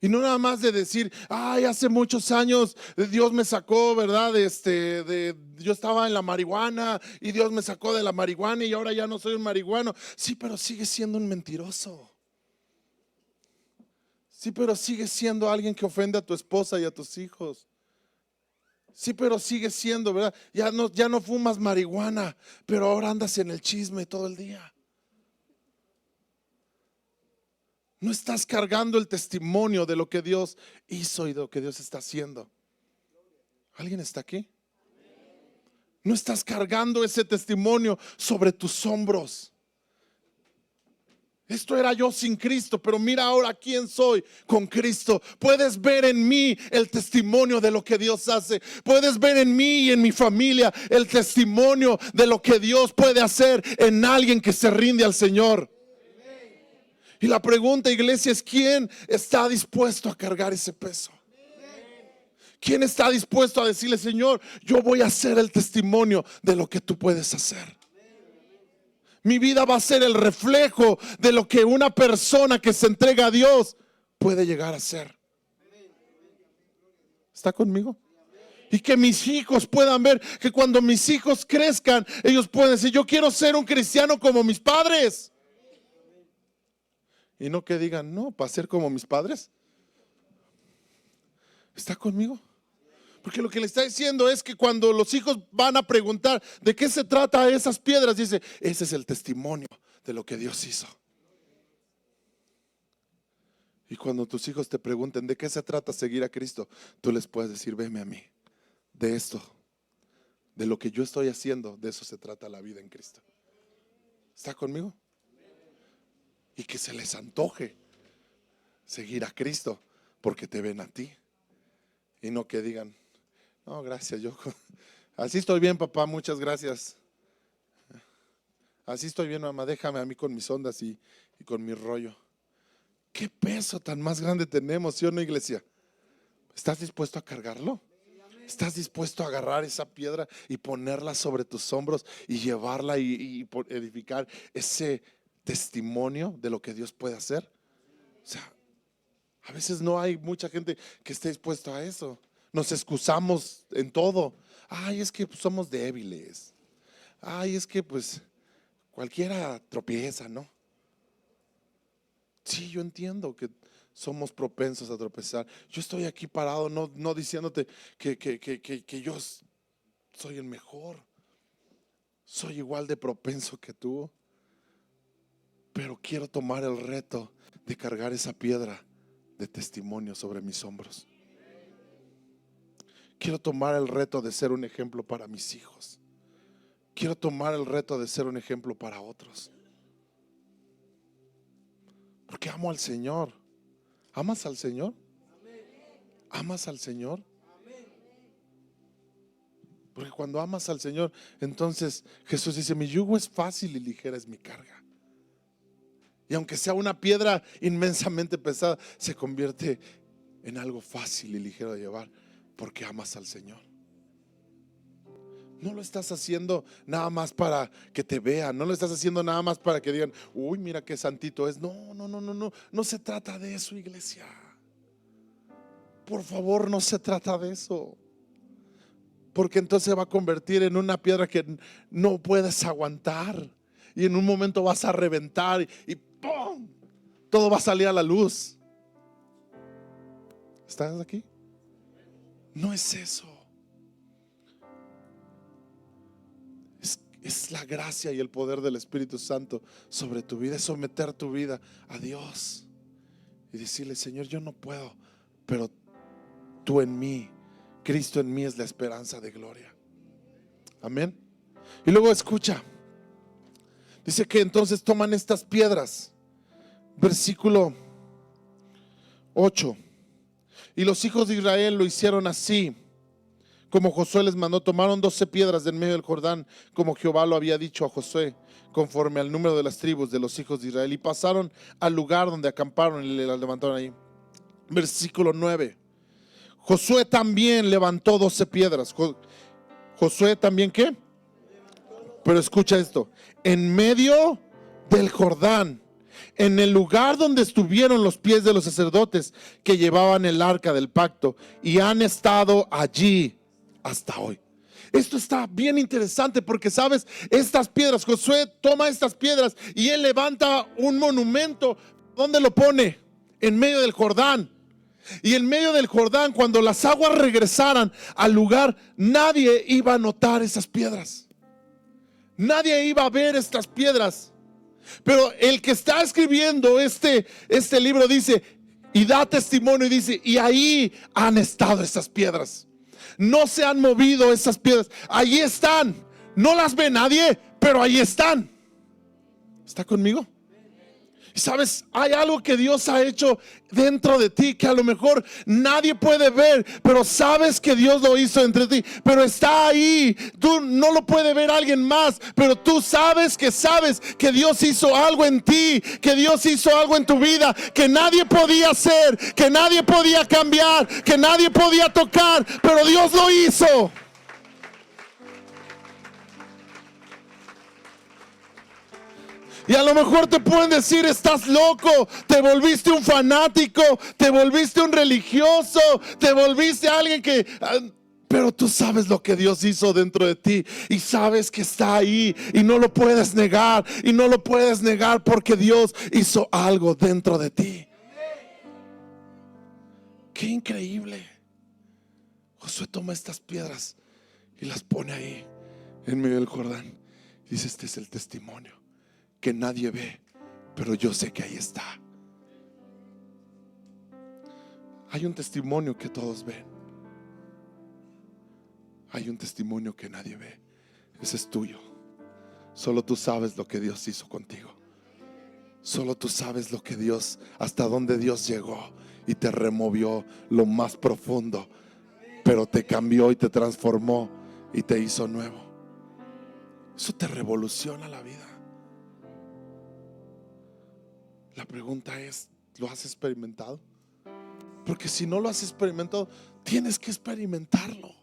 Y no nada más de decir, ay, hace muchos años Dios me sacó, ¿verdad? Yo estaba en la marihuana y Dios me sacó de la marihuana y ahora ya no soy un marihuano. Sí, pero sigue siendo un mentiroso. Sí, pero sigue siendo alguien que ofende a tu esposa y a tus hijos. Sí, pero sigue siendo, ¿verdad? Ya no fumas marihuana, pero ahora andas en el chisme todo el día. No estás cargando el testimonio de lo que Dios hizo y de lo que Dios está haciendo. ¿Alguien está aquí? No estás cargando ese testimonio sobre tus hombros. Esto era yo sin Cristo, pero mira ahora quién soy con Cristo. Puedes ver en mí el testimonio de lo que Dios hace. Puedes ver en mí y en mi familia el testimonio de lo que Dios puede hacer en alguien que se rinde al Señor. Y la pregunta, iglesia, es ¿quién está dispuesto a cargar ese peso? ¿Quién está dispuesto a decirle, Señor, yo voy a ser el testimonio de lo que tú puedes hacer? Mi vida va a ser el reflejo de lo que una persona que se entrega a Dios puede llegar a ser. ¿Está conmigo? Y que mis hijos puedan ver, que cuando mis hijos crezcan, ellos pueden decir, yo quiero ser un cristiano como mis padres. Y no que digan, no, para ser como mis padres. ¿Está conmigo? Porque lo que le está diciendo es que cuando los hijos van a preguntar de qué se trata esas piedras, dice, ese es el testimonio de lo que Dios hizo. Y cuando tus hijos te pregunten de qué se trata seguir a Cristo, tú les puedes decir, veme a mí, de esto, de lo que yo estoy haciendo, de eso se trata la vida en Cristo. ¿Está conmigo? Y que se les antoje seguir a Cristo porque te ven a ti. Y no que digan, no, gracias, yo así estoy bien, papá, muchas gracias. Así estoy bien, mamá, déjame a mí con mis ondas y con mi rollo. ¿Qué peso tan más grande tenemos, sí o no, iglesia? ¿Estás dispuesto a cargarlo? ¿Estás dispuesto a agarrar esa piedra y ponerla sobre tus hombros y llevarla y edificar ese testimonio de lo que Dios puede hacer? O sea, a veces no hay mucha gente que esté dispuesto a eso. Nos excusamos en todo. Ay, es que somos débiles. Ay, es que pues cualquiera tropieza, ¿no? Sí, yo entiendo que somos propensos a tropezar. Yo estoy aquí parado no diciéndote que yo soy el mejor. Soy igual de propenso que tú. Pero quiero tomar el reto de cargar esa piedra de testimonio sobre mis hombros. Quiero tomar el reto de ser un ejemplo para mis hijos. Quiero tomar el reto de ser un ejemplo para otros. Porque amo al Señor. ¿Amas al Señor? ¿Amas al Señor? Porque cuando amas al Señor, entonces Jesús dice, mi yugo es fácil y ligera es mi carga. Y aunque sea una piedra inmensamente pesada, se convierte en algo fácil y ligero de llevar, porque amas al Señor. No lo estás haciendo nada más para que te vean, no lo estás haciendo nada más para que digan, uy, mira qué santito es. No se trata de eso, iglesia. Por favor, no se trata de eso. Porque entonces se va a convertir en una piedra que no puedes aguantar. Y en un momento vas a reventar y ¡pum! Todo va a salir a la luz. ¿Estás aquí? No es eso. Es la gracia y el poder del Espíritu Santo sobre tu vida. Es someter tu vida a Dios y decirle, Señor, yo no puedo, pero tú en mí, Cristo en mí es la esperanza de gloria. Amén. Y luego escucha, dice que entonces toman estas piedras. Versículo 8. Y los hijos de Israel lo hicieron así, como Josué les mandó. Tomaron 12 piedras del medio del Jordán, como Jehová lo había dicho a Josué, conforme al número de las tribus de los hijos de Israel. Y pasaron al lugar donde acamparon y las levantaron ahí. Versículo 9. Josué también levantó 12 piedras. Josué también, ¿qué? Pero escucha esto: en medio del Jordán, en el lugar donde estuvieron los pies de los sacerdotes que llevaban el arca del pacto, y han estado allí hasta hoy. Esto está bien interesante porque, sabes, estas piedras, Josué toma estas piedras y él levanta un monumento. ¿Dónde lo pone? En medio del Jordán. Y en medio del Jordán, cuando las aguas regresaran al lugar, nadie iba a notar esas piedras. Nadie iba a ver estas piedras. Pero el que está escribiendo este libro dice, y da testimonio y dice, y ahí han estado esas piedras. No se han movido esas piedras. Allí están. No las ve nadie, pero ahí están. ¿Está conmigo? Y sabes, hay algo que Dios ha hecho dentro de ti que a lo mejor nadie puede ver, pero sabes que Dios lo hizo entre ti, pero está ahí. Tú no lo puede ver alguien más, pero tú sabes que Dios hizo algo en ti, que Dios hizo algo en tu vida que nadie podía hacer, que nadie podía cambiar, que nadie podía tocar, pero Dios lo hizo. Y a lo mejor te pueden decir, estás loco, te volviste un fanático, te volviste un religioso, te volviste alguien que... Pero tú sabes lo que Dios hizo dentro de ti y sabes que está ahí y no lo puedes negar. Y no lo puedes negar porque Dios hizo algo dentro de ti. Qué increíble. Josué toma estas piedras y las pone ahí en medio del Jordán. Dice, este es el testimonio que nadie ve, pero yo sé que ahí está. Hay un testimonio que todos ven. Hay un testimonio que nadie ve. Ese es tuyo. Solo tú sabes lo que Dios hizo contigo. Solo tú sabes lo que Dios, hasta dónde Dios llegó y te removió lo más profundo, pero te cambió y te transformó y te hizo nuevo. Eso te revoluciona la vida. La pregunta es, ¿lo has experimentado? Porque si no lo has experimentado, tienes que experimentarlo.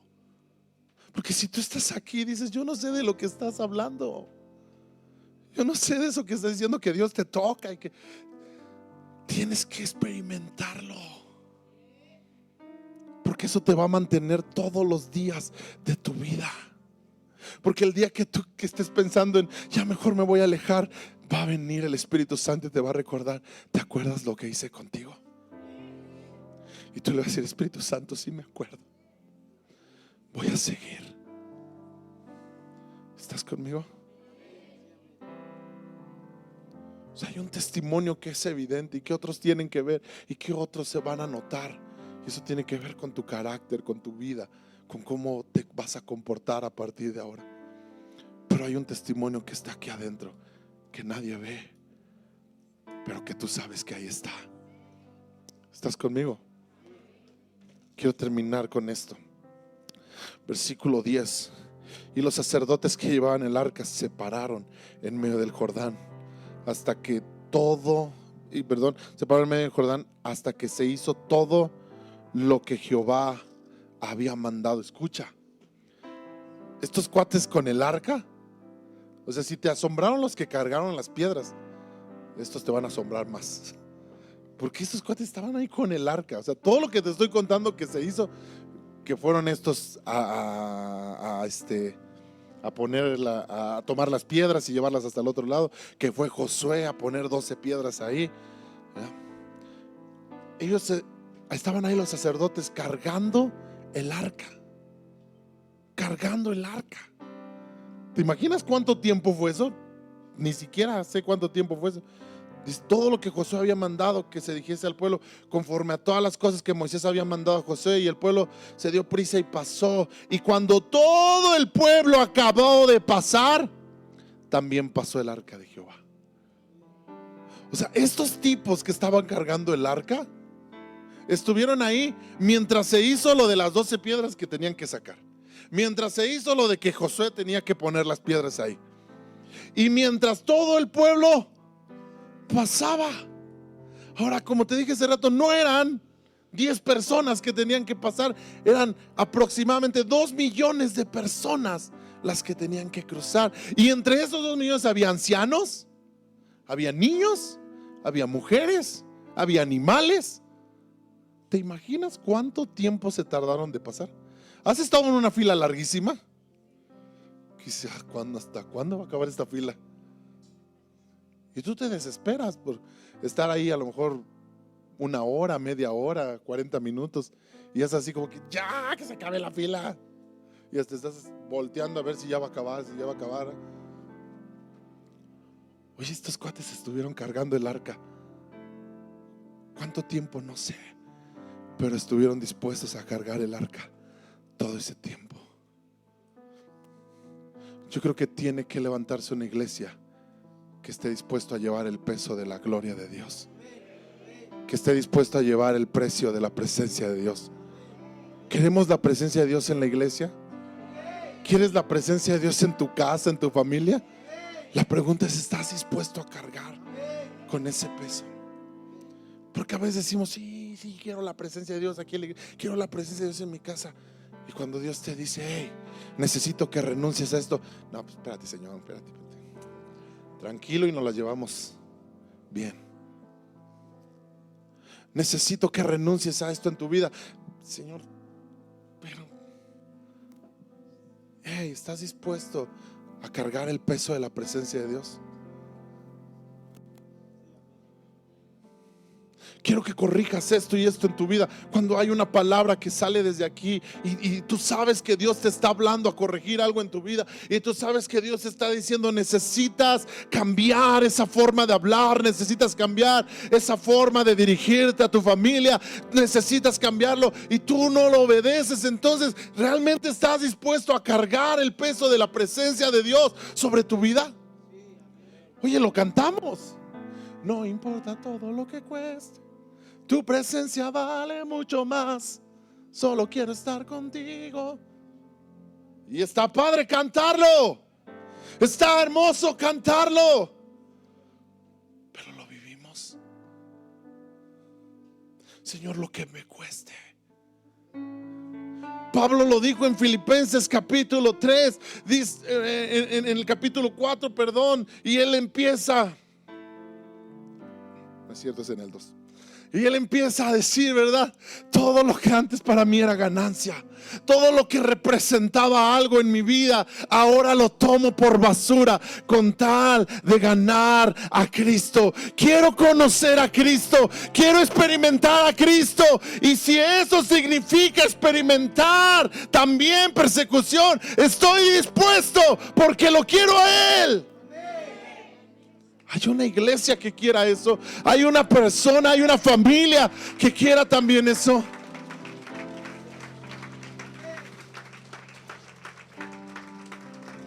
Porque si tú estás aquí y dices, yo no sé de lo que estás hablando, yo no sé de eso que estás diciendo, que Dios te toca y que tienes que experimentarlo. Porque eso te va a mantener todos los días de tu vida. Porque el día que tú que estés pensando en, ya mejor me voy a alejar, va a venir el Espíritu Santo y te va a recordar, ¿te acuerdas lo que hice contigo? Y tú le vas a decir, Espíritu Santo, sí me acuerdo. Voy a seguir. ¿Estás conmigo? O sea, hay un testimonio que es evidente y que otros tienen que ver y que otros se van a notar. Y eso tiene que ver con tu carácter, con tu vida, con cómo te vas a comportar a partir de ahora. Pero hay un testimonio que está aquí adentro, que nadie ve, pero que tú sabes que ahí está. ¿Estás conmigo? Quiero terminar con esto. Versículo 10. Y los sacerdotes que llevaban el arca se pararon en medio del Jordán hasta que se pararon en medio del Jordán hasta que se hizo todo lo que Jehová había mandado. Escucha, estos cuates con el arca, o sea, si te asombraron los que cargaron las piedras, estos te van a asombrar más. Porque estos cuates estaban ahí con el arca. O sea, todo lo que te estoy contando que se hizo, que fueron estos a tomar las piedras y llevarlas hasta el otro lado, que fue Josué a poner 12 piedras ahí. Ellos estaban ahí, los sacerdotes, cargando el arca. Cargando el arca. ¿Te imaginas cuánto tiempo fue eso? Ni siquiera sé cuánto tiempo fue eso. Dice, todo lo que Josué había mandado que se dijese al pueblo, conforme a todas las cosas que Moisés había mandado a Josué, y el pueblo se dio prisa y pasó. Y cuando todo el pueblo acabó de pasar, también pasó el arca de Jehová. O sea, estos tipos que estaban cargando el arca estuvieron ahí mientras se hizo lo de las 12 piedras que tenían que sacar, mientras se hizo lo de que Josué tenía que poner las piedras ahí, y mientras todo el pueblo pasaba. Ahora, como te dije hace rato, no eran 10 personas que tenían que pasar, eran aproximadamente 2 millones de personas las que tenían que cruzar. Y entre esos 2 millones había ancianos, había niños, había mujeres, había animales. ¿Te imaginas cuánto tiempo se tardaron de pasar? ¿Has estado en una fila larguísima? Quizá, ¿hasta cuándo va a acabar esta fila? Y tú te desesperas por estar ahí a lo mejor 1 hora, media hora, 40 minutos, y es así como que ya, que se acabe la fila, y hasta estás volteando a ver si ya va a acabar, si ya va a acabar. Oye, estos cuates estuvieron cargando el arca ¿cuánto tiempo? No sé, pero estuvieron dispuestos a cargar el arca todo ese tiempo. Yo creo que tiene que levantarse una iglesia que esté dispuesto a llevar el peso de la gloria de Dios, que esté dispuesto a llevar el precio de la presencia de Dios. ¿Queremos la presencia de Dios en la iglesia? ¿Quieres la presencia de Dios en tu casa, en tu familia? La pregunta es, ¿estás dispuesto a cargar con ese peso? Porque a veces decimos, sí, quiero la presencia de Dios aquí, quiero la presencia de Dios en mi casa. Y cuando Dios te dice, hey, necesito que renuncies a esto. No, pues espérate, Señor, espérate. Tranquilo, y nos la llevamos bien. Necesito que renuncies a esto en tu vida, Señor, pero hey, ¿estás dispuesto a cargar el peso de la presencia de Dios? Quiero que corrijas esto y esto en tu vida. Cuando hay una palabra que sale desde aquí y tú sabes que Dios te está hablando a corregir algo en tu vida, y tú sabes que Dios te está diciendo, necesitas cambiar esa forma de hablar, necesitas cambiar esa forma de dirigirte a tu familia, necesitas cambiarlo, y tú no lo obedeces, entonces ¿realmente estás dispuesto a cargar el peso de la presencia de Dios sobre tu vida? Oye, lo cantamos. No importa todo lo que cueste, tu presencia vale mucho más. Solo quiero estar contigo. Y está padre cantarlo, está hermoso cantarlo, pero lo vivimos. Señor, lo que me cueste. Pablo lo dijo en Filipenses capítulo 3, en el capítulo 4, perdón, y él empieza, no es cierto, es en el 2. Y él empieza a decir, ¿verdad? Todo lo que antes para mí era ganancia, todo lo que representaba algo en mi vida, ahora lo tomo por basura con tal de ganar a Cristo. Quiero conocer a Cristo, quiero experimentar a Cristo. Y si eso significa experimentar también persecución, estoy dispuesto, porque lo quiero a Él. Hay una iglesia que quiera eso. Hay una persona, hay una familia que quiera también eso.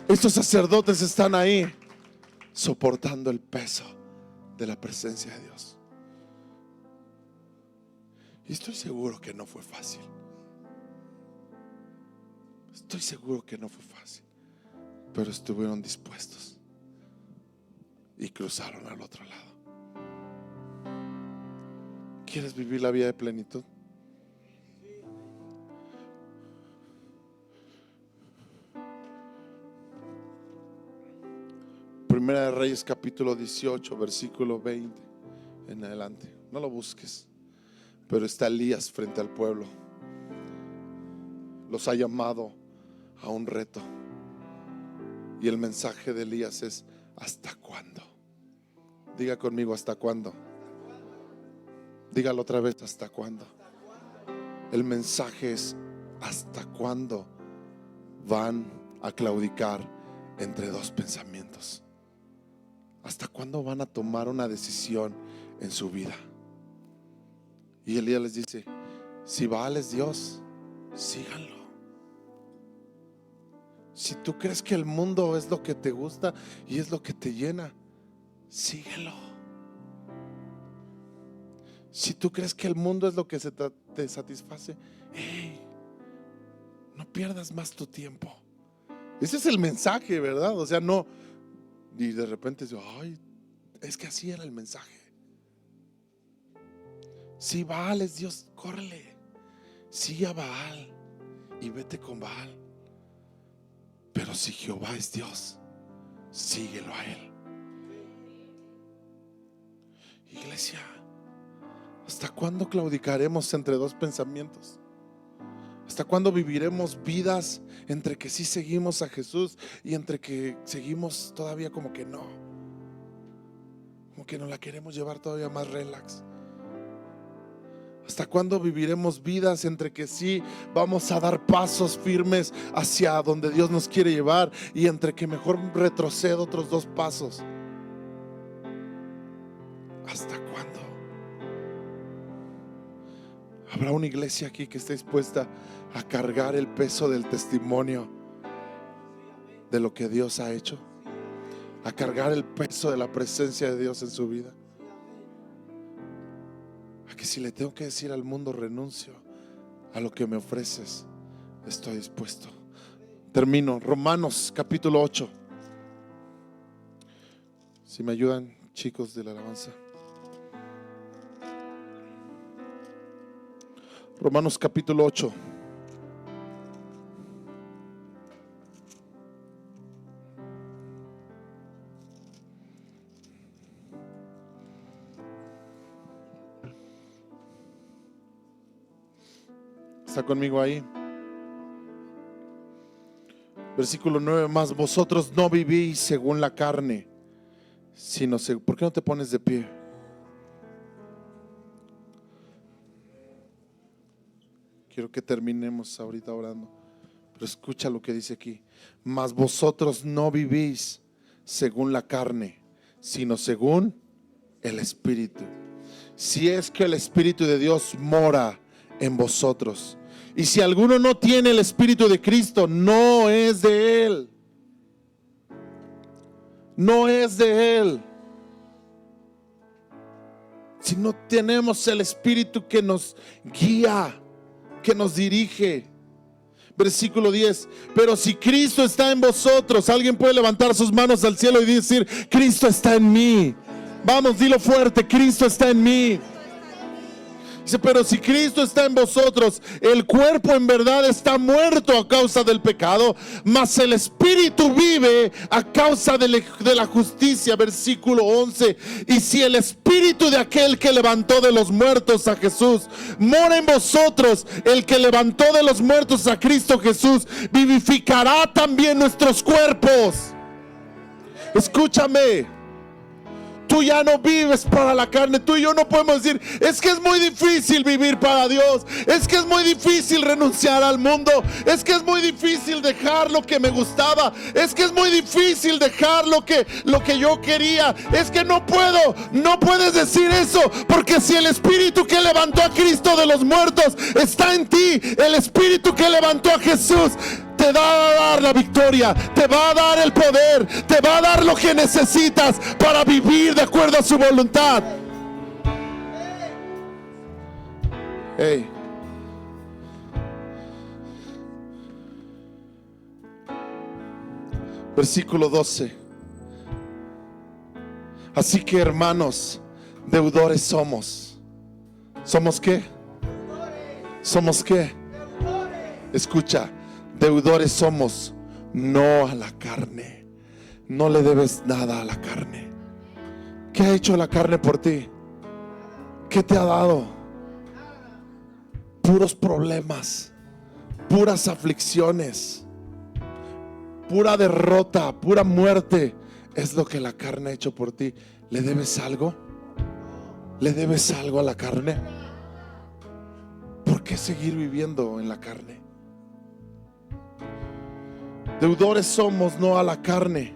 Estos sacerdotes están ahí soportando el peso de la presencia de Dios. Y estoy seguro que no fue fácil. Estoy seguro que no fue fácil. Pero estuvieron dispuestos y cruzaron al otro lado. ¿Quieres vivir la vida de plenitud? Primera de Reyes capítulo 18 versículo 20 en adelante. No lo busques, pero está Elías frente al pueblo. Los ha llamado a un reto, y el mensaje de Elías es: ¿hasta cuándo? Diga conmigo, ¿hasta cuándo? Dígalo otra vez, ¿hasta cuándo? El mensaje es: ¿hasta cuándo van a claudicar entre dos pensamientos? ¿Hasta cuándo van a tomar una decisión en su vida? Y Elías les dice: si Baal es Dios, síganlo. Si tú crees que el mundo es lo que te gusta y es lo que te llena, síguelo. Si tú crees que el mundo es lo que te satisface, hey, no pierdas más tu tiempo. Ese es el mensaje, ¿verdad? O sea, no. Y de repente yo, ay, es que así era el mensaje. Si Baal es Dios, córrele, sigue a Baal y vete con Baal. Pero si Jehová es Dios, síguelo a Él. Iglesia, ¿hasta cuándo claudicaremos entre dos pensamientos? ¿Hasta cuándo viviremos vidas entre que sí seguimos a Jesús y entre que seguimos todavía como que no? Como que nos la queremos llevar todavía más relax. ¿Hasta cuándo viviremos vidas entre que sí vamos a dar pasos firmes hacia donde Dios nos quiere llevar y entre que mejor retrocedo otros 2 pasos? ¿Hasta cuándo? ¿Habrá una iglesia aquí que esté dispuesta a cargar el peso del testimonio de lo que Dios ha hecho? A cargar el peso de la presencia de Dios en su vida. A que si le tengo que decir al mundo renuncio a lo que me ofreces, estoy dispuesto. Termino. Romanos capítulo 8. Si me ayudan, chicos de la alabanza. Romanos capítulo 8. ¿Está conmigo ahí? Versículo 9. Mas vosotros no vivís según la carne, sino según... ¿Por qué no te pones de pie? Quiero que terminemos ahorita orando, pero escucha lo que dice aquí. Mas vosotros no vivís según la carne, sino según el Espíritu. Si es que el Espíritu de Dios mora en vosotros. Y si alguno no tiene el Espíritu de Cristo, no es de Él. No es de Él. Si no tenemos el Espíritu que nos guía, que nos dirige. Versículo 10. Pero si Cristo está en vosotros, alguien puede levantar sus manos al cielo y decir: Cristo está en mí. Vamos, dilo fuerte: Cristo está en mí. Dice: pero si Cristo está en vosotros, el cuerpo en verdad está muerto a causa del pecado, mas el espíritu vive a causa de la justicia. Versículo 11. Y si el espíritu de aquel que levantó de los muertos a Jesús mora en vosotros, el que levantó de los muertos a Cristo Jesús vivificará también nuestros cuerpos. Escúchame. Tú ya no vives para la carne. Tú y yo no podemos decir: es que es muy difícil vivir para Dios, es que es muy difícil renunciar al mundo, es que es muy difícil dejar lo que me gustaba, es que es muy difícil dejar lo que yo quería. Es que no puedo. No puedes decir eso, porque si el espíritu que levantó a Cristo de los muertos está en ti, el espíritu que levantó a Jesús te va a dar la victoria, te va a dar el poder, te va a dar lo que necesitas para vivir de acuerdo a su voluntad. Hey. Versículo 12. Así que, hermanos, deudores somos. ¿Somos qué? ¿Somos qué? Escucha. Deudores somos, no a la carne. No le debes nada a la carne. ¿Qué ha hecho la carne por ti? ¿Qué te ha dado? Puros problemas, puras aflicciones, pura derrota, pura muerte. Es lo que la carne ha hecho por ti. ¿Le debes algo? ¿Le debes algo a la carne? ¿Por qué seguir viviendo en la carne? Deudores somos, no a la carne,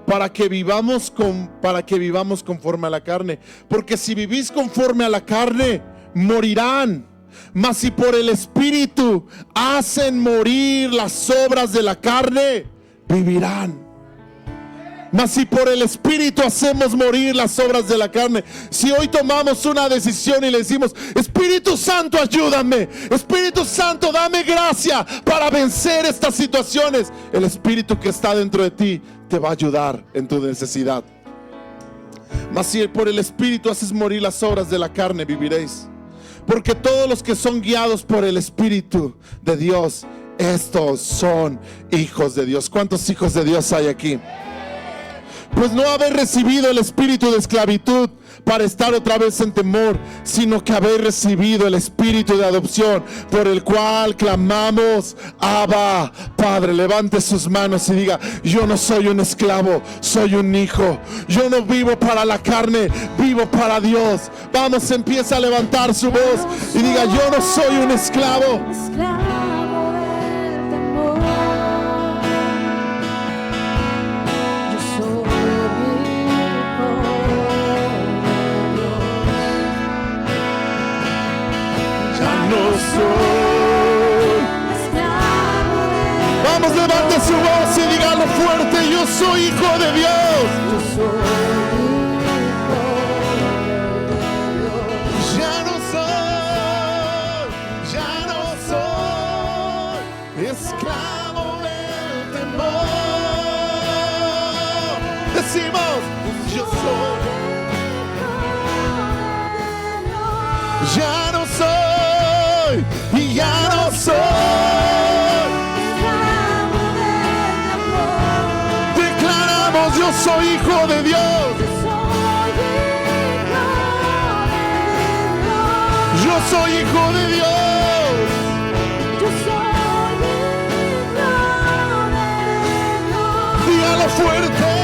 para que vivamos conforme a la carne. Porque si vivís conforme a la carne, morirán. Mas si por el Espíritu hacen morir las obras de la carne, vivirán. Mas si por el Espíritu hacemos morir las obras de la carne, si hoy tomamos una decisión y le decimos: Espíritu Santo, ayúdame, Espíritu Santo, dame gracia para vencer estas situaciones, el Espíritu que está dentro de ti te va a ayudar en tu necesidad. Mas si por el Espíritu haces morir las obras de la carne, viviréis. Porque todos los que son guiados por el Espíritu de Dios, estos son hijos de Dios. ¿Cuántos hijos de Dios hay aquí? Pues no habéis recibido el espíritu de esclavitud para estar otra vez en temor, sino que habéis recibido el espíritu de adopción, por el cual clamamos: Abba, Padre. Levante sus manos y diga: yo no soy un esclavo, soy un hijo. Yo no vivo para la carne, vivo para Dios. Vamos, empieza a levantar su voz y diga: yo no soy un esclavo. Vamos, levante su voz y dígalo fuerte: yo soy hijo de Dios. Ya no soy esclavo del temor. Decimos: yo soy. Ya no soy, y ya no soy. Declaramos: yo soy hijo de Dios. Yo soy hijo de Dios. Dígalo fuerte.